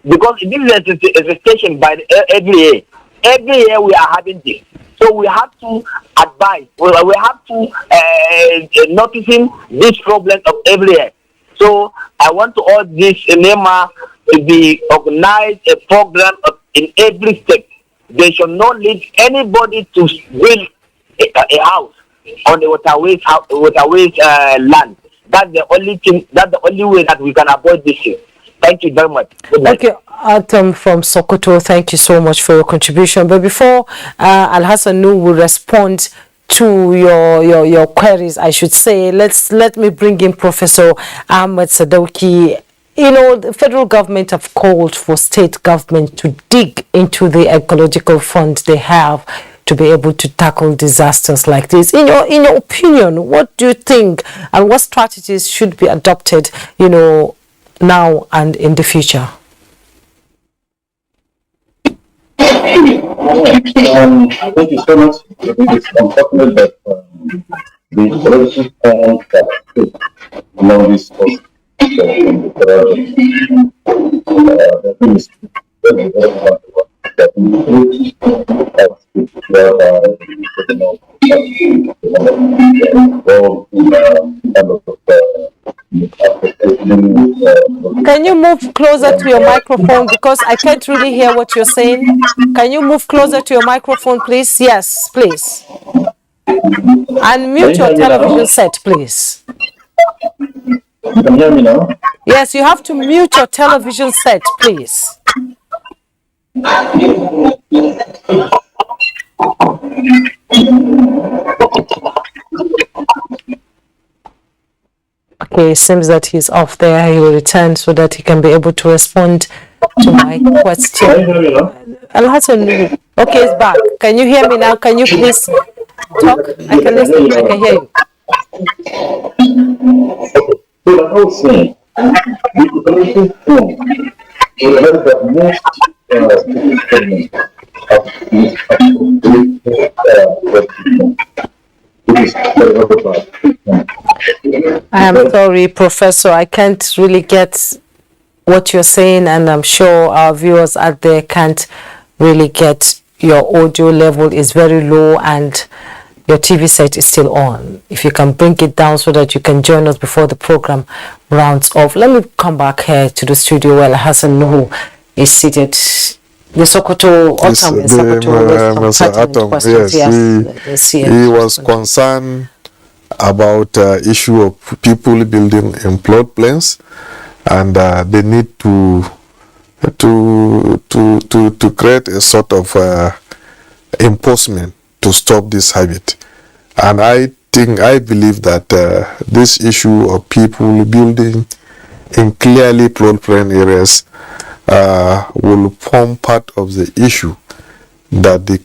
because this is a station by every year. Every year we are having this. So we have to advise, we have to noticing this problem of every year. So I want to urge this NEMA to be organized a program in every state. They should not leave anybody to build a house on the waterways land. That's the only thing. That's the only way that we can avoid this thing. Thank you very much. Okay, Atom from Sokoto, thank you so much for your contribution. But before Al-Hassan will respond to your queries, I should say, let me bring in Professor Ahmed Sadauki. The federal government have called for state government to dig into the ecological fund they have to be able to tackle disasters like this. In your opinion, what do you think, and what strategies should be adopted, now and in the future? Thank you so much. It's unfortunate that the ecological fund that among these Can you move closer to your microphone, because I can't really hear what you're saying? Can you move closer to your microphone, please? Yes, please. And mute your television set, please. You can hear me now? Yes, you have to mute your television set, please. Okay, it seems that he's off there. He will return so that he can be able to respond to my question. Al-Hassan, okay, he's back. Can you hear me now? Can you please talk? I can listen. I can hear you. So like I was saying, the ecological fund will help that most state I am sorry, Professor. I can't really get what you're saying, and I'm sure our viewers out there can't really get. Your audio level is very low, and your TV set is still on. If you can bring it down so that you can join us before the program rounds off. Let me come back here to the studio where Hassan Nuhu is seated. The Sokoto Autumn in Sokoto with some pertinent questions. Yes, he was concerned about issue of people building in floodplains, and they need to create a sort of enforcement to stop this habit. And I believe that this issue of people building in clearly floodplain areas will form part of the issue that the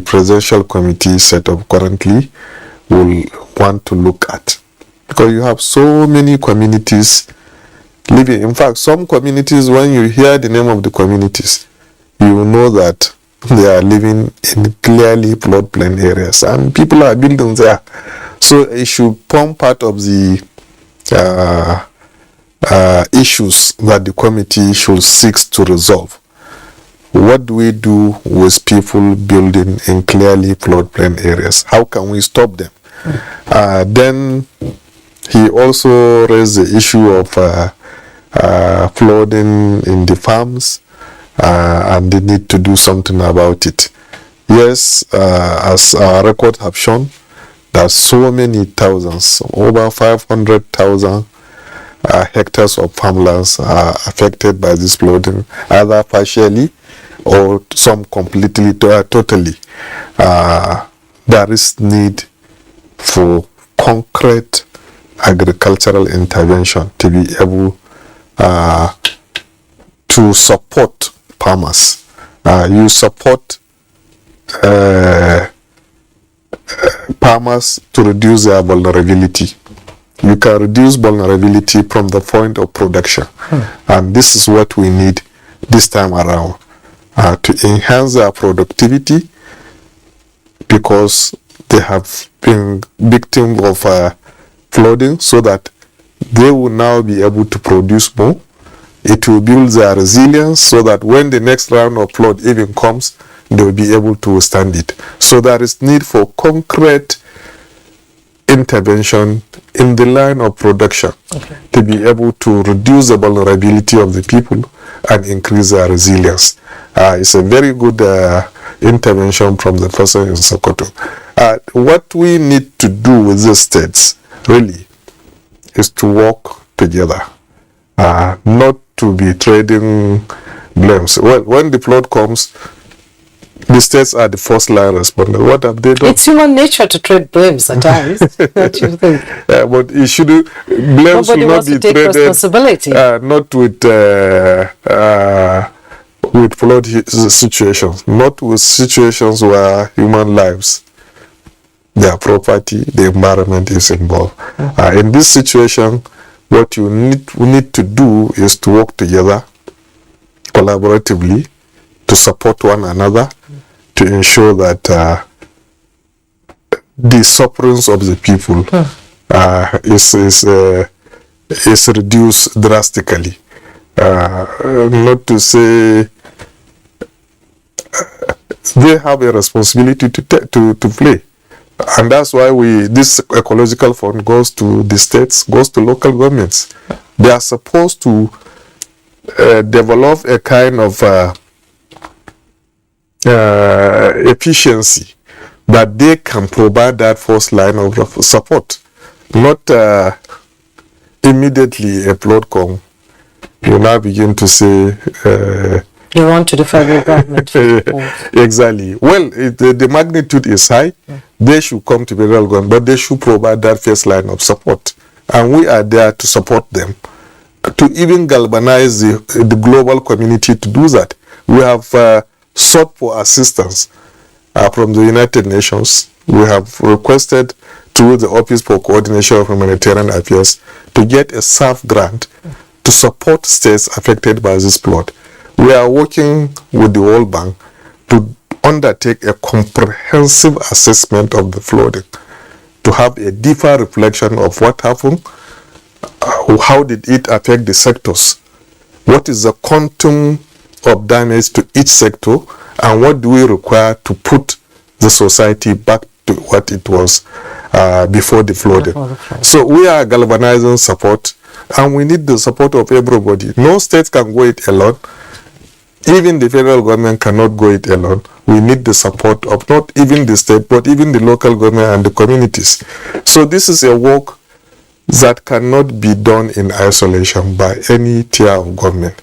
presidential committee set up currently will want to look at, because you have so many communities living. In fact, some communities, when you hear the name of the communities, you know that they are living in clearly floodplain areas and people are building there. So it should form part of the issues that the committee should seek to resolve. What do we do with people building in clearly floodplain areas? How can we stop them? Then he also raised the issue of flooding in the farms, and they need to do something about it. Yes, as our records have shown, there are so many thousands, over 500,000 hectares of farmlands are affected by this flooding, either partially or some completely, totally. There is need for concrete agricultural intervention to be able to support farmers. You support farmers to reduce their vulnerability. You can reduce vulnerability from the point of production. And this is what we need this time around, to enhance their productivity, because they have been victims of flooding, so that they will now be able to produce more. It will build their resilience so that when the next round of flood even comes, they will be able to withstand it. So there is need for concrete intervention in the line of production to be able to reduce the vulnerability of the people and increase their resilience. It's a very good intervention from the person in Sokoto. What we need to do with the states really is to work together, not to be trading blames. Well, when the flood comes, the states are the first line responders. What have they done? It's human nature to trade blames at times. Don't you think? But it should, blames should not be traded. Responsibility. Not with flood situations, not with situations where human lives, their property, the environment is involved. In this situation, what we need to do is to work together collaboratively to support one another, to ensure that the sufferings of the people is reduced drastically. Not to say they have a responsibility to play. And that's why this ecological fund goes to the states, goes to local governments. They are supposed to develop a kind of efficiency that they can provide that first line of support. Not immediately a flood come, you now begin to say you want to the federal government. Exactly. Well, the magnitude is high. They should come to the federal government, but they should provide that first line of support. And we are there to support them, to even galvanize the global community to do that. We have sought for assistance from the United Nations. We have requested through the Office for Coordination of Humanitarian Affairs to get a SAF grant to support states affected by this flood. We are working with the World Bank to undertake a comprehensive assessment of the flooding, to have a deeper reflection of what happened, how did it affect the sectors, what is the quantum of damage to each sector, and what do we require to put the society back to what it was before the flooding. So we are galvanizing support, and we need the support of everybody. No state can go it alone. Even the federal government cannot go it alone. We need the support of not even the state, but even the local government and the communities. So this is a work that cannot be done in isolation by any tier of government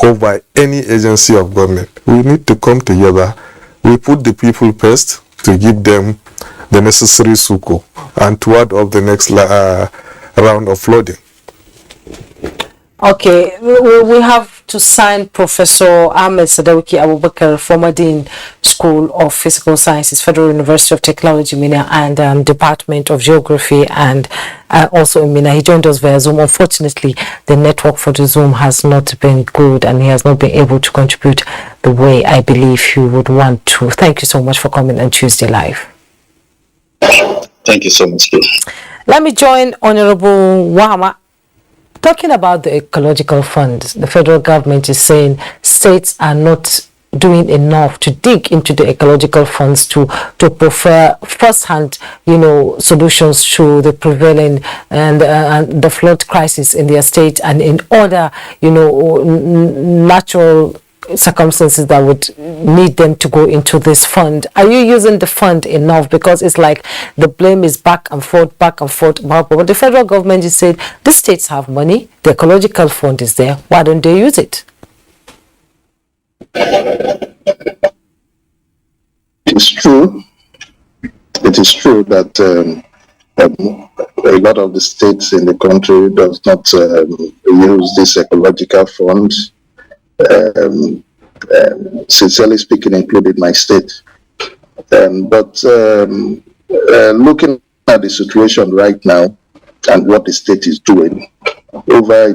or by any agency of government. We need to come together. We put the people first to give them the necessary succor and to ward off the next round of flooding. Okay, we have to sign Professor Ahmed Sadauki Abubakar, former Dean, School of Physical Sciences, Federal University of Technology, Mina, and Department of Geography, and also in Mina. He joined us via Zoom. Unfortunately, the network for the Zoom has not been good, and he has not been able to contribute the way I believe he would want to. Thank you so much for coming on Tuesday Live. Thank you so much. Let me join Honorable Wahama. Talking about the ecological funds, the federal government is saying states are not doing enough to dig into the ecological funds to prefer first-hand, solutions to the prevailing and the flood crisis in their state, and in other, natural circumstances that would need them to go into this fund. Are you using the fund enough? Because it's like the blame is back and forth. But the federal government is saying the states have money, the ecological fund is there, why don't they use it? It's true. It is true that a lot of the states in the country does not use this ecological fund. Sincerely speaking, including my state. But looking at the situation right now and what the state is doing, way over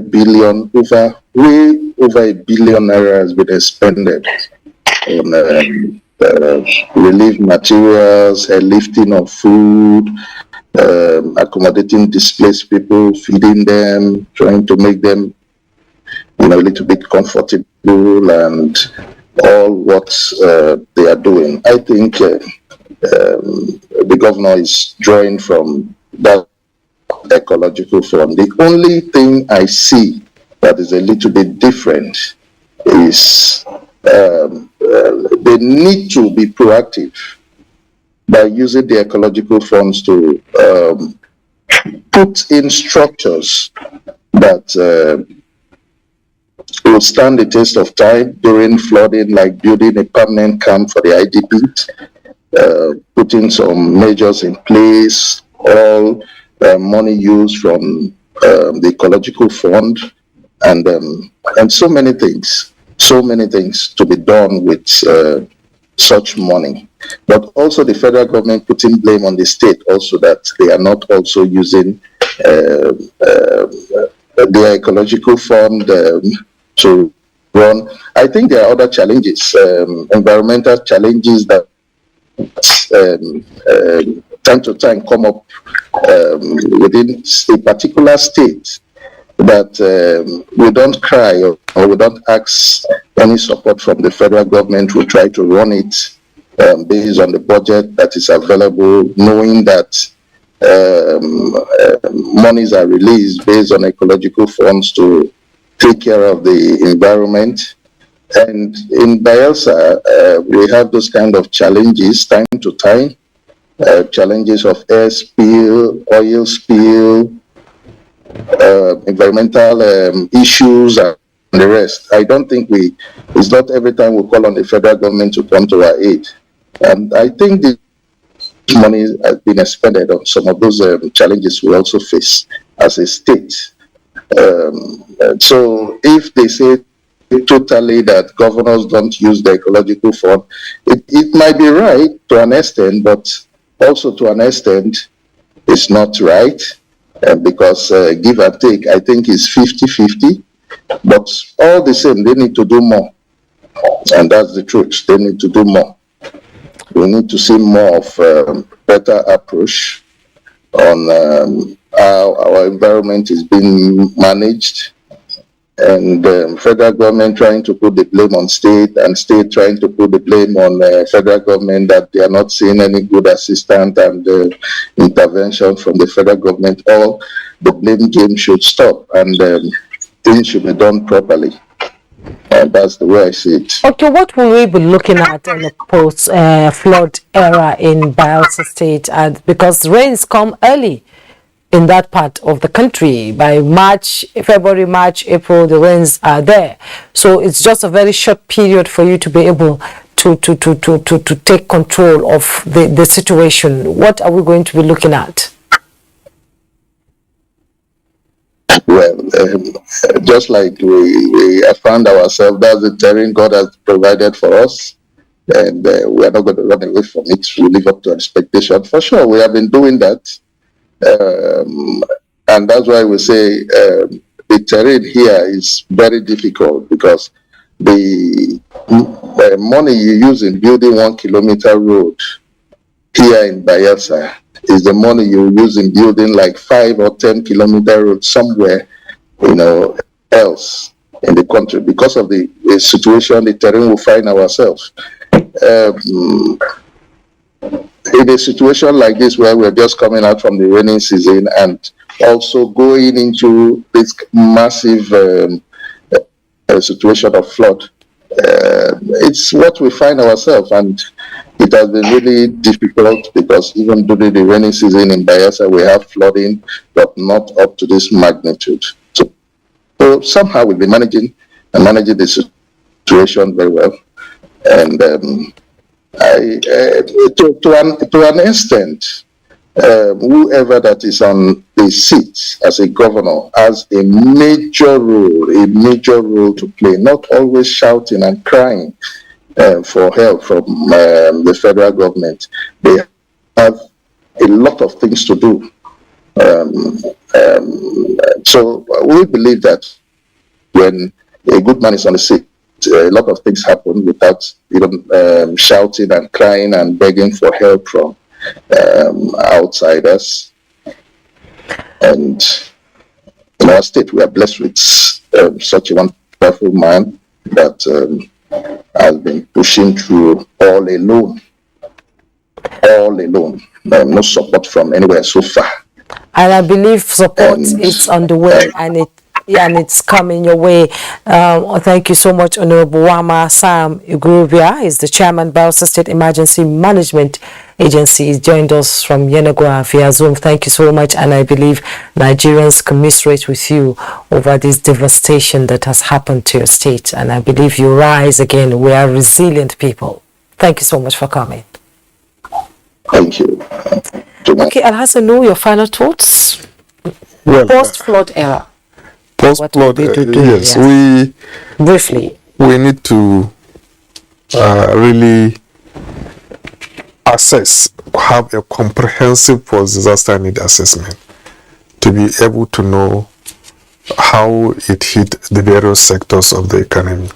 $1 billion has been expended on relief materials, lifting of food, accommodating displaced people, feeding them, trying to make them a little bit comfortable, and all what they are doing. I think the governor is drawing from that ecological fund. The only thing I see that is a little bit different is they need to be proactive by using the ecological funds to put in structures that will stand the test of time during flooding, like building a permanent camp for the IDPs, putting some measures in place, all money used from the ecological fund, and so many things to be done with such money. But also the federal government putting blame on the state also that they are not also using the ecological fund to run. I think there are other challenges, environmental challenges that time to time come up within a particular state that we don't cry or we don't ask any support from the federal government. We try to run it based on the budget that is available, knowing that monies are released based on ecological funds to take care of the environment. And in Bayelsa, we have those kind of challenges time to time, challenges of air spill, oil spill, environmental issues, and the rest. I don't think it's not every time we call on the federal government to come to our aid. And I think the money has been expended on some of those challenges we also face as a state. So if they say totally that governors don't use the ecological fund, it might be right to an extent, but also to an extent it's not right, because give and take, I think it's 50-50, but all the same they need to do more, and that's the truth. They need to do more. We need to see more of better approach on how our environment is being managed, and federal government trying to put the blame on state, and state trying to put the blame on federal government that they are not seeing any good assistance and intervention from the federal government. All the blame game should stop, and things should be done properly. That's the way I see it. Okay, what will we be looking at in the post-flood era in Bayelsa State? Because rains come early in that part of the country. By February, March, April, the rains are there. So it's just a very short period for you to be able to take control of the situation. What are we going to be looking at? Well, just like we have found ourselves, that's the terrain God has provided for us, and we are not going to run away from it. We live up to expectation. For sure, we have been doing that, and that's why we say the terrain here is very difficult, because the money you use in building 1 kilometer road here in Bayelsa is the money you use in building like 5 or 10 kilometer road somewhere, else in the country, because of the situation, the terrain we find ourselves. In a situation like this, where we're just coming out from the rainy season and also going into this massive situation of flood, it's what we find ourselves, and it has been really difficult, because even during the rainy season in Bayelsa, we have flooding, but not up to this magnitude. So somehow we'll be managing the situation very well. And to an extent, whoever that is on the seat as a governor has a major role to play, not always shouting and crying for help from the federal government. They have a lot of things to do. So we believe that when a good man is on the seat, a lot of things happen without even shouting and crying and begging for help from outsiders. And in our state, we are blessed with such a wonderful man that has been pushing through all alone. No support from anywhere so far. And I believe support is on the way, and it's coming your way. Thank you so much, Honorable Wama Sam Igurubia. He's the chairman of Bayelsa State Emergency Management Agency. He joined us from Yenagoa via Zoom. Thank you so much, and I believe Nigerians commiserate with you over this devastation that has happened to your state. And I believe you rise again. We are resilient people. Thank you so much for coming. Thank you. Okay, Alhassan, your final thoughts? Well, post-flood era. Post-flood, yes, briefly. We need to really have a comprehensive post-disaster need assessment to be able to know how it hit the various sectors of the economy.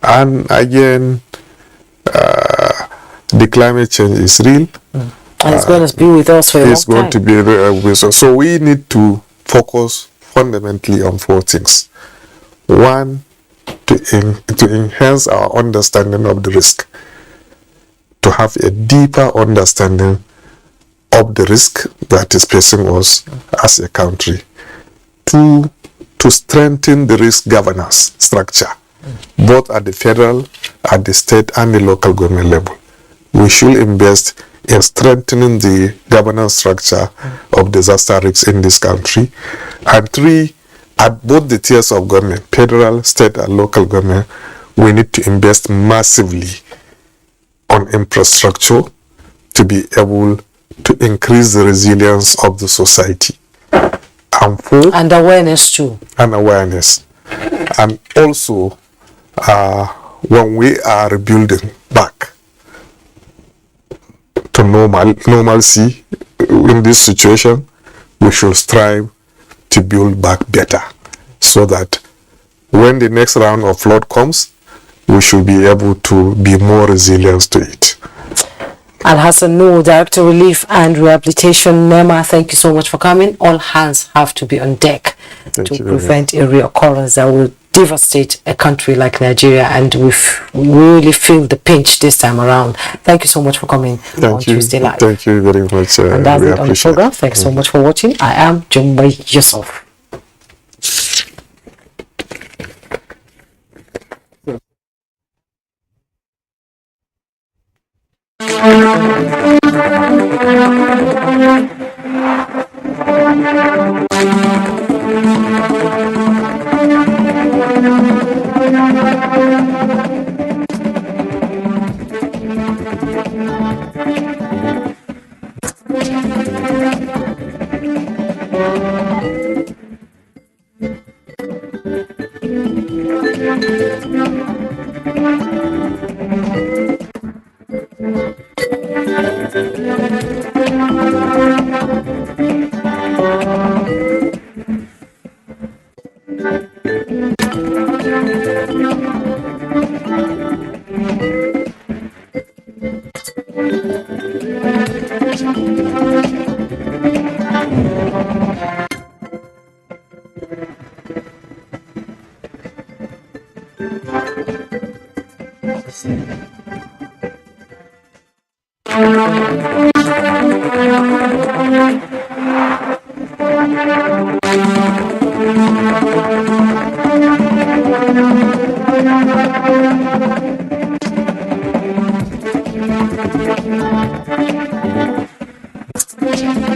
And again, the climate change is real. And it's going to be with us for a long time. It's going to be with us. So we need to focus fundamentally on 4 things. One, to enhance our understanding of the risk, to have a deeper understanding of the risk that is facing us as a country. 2, to strengthen the risk governance structure, both at the federal, at the state, and the local government level. We should invest in strengthening the governance structure of disaster risks in this country. And 3, at both the tiers of government, federal, state, and local government, we need to invest massively on infrastructure to be able to increase the resilience of the society. And 4, and awareness too. And awareness. And also, when we are rebuilding back to normalcy in this situation, we should strive to build back better, so that when the next round of flood comes, we should be able to be more resilient to it. Alhassan Noor, Director Relief and Rehabilitation, NEMA, thank you so much for coming. All hands have to be on deck to prevent a reoccurrence that will devastate a country like Nigeria, and we really feel the pinch this time around. Thank you so much for coming on Tuesday Live. Thank you very much. And that's it on the program. Thanks so much for watching. I am Jummai Yusuf. Thank you.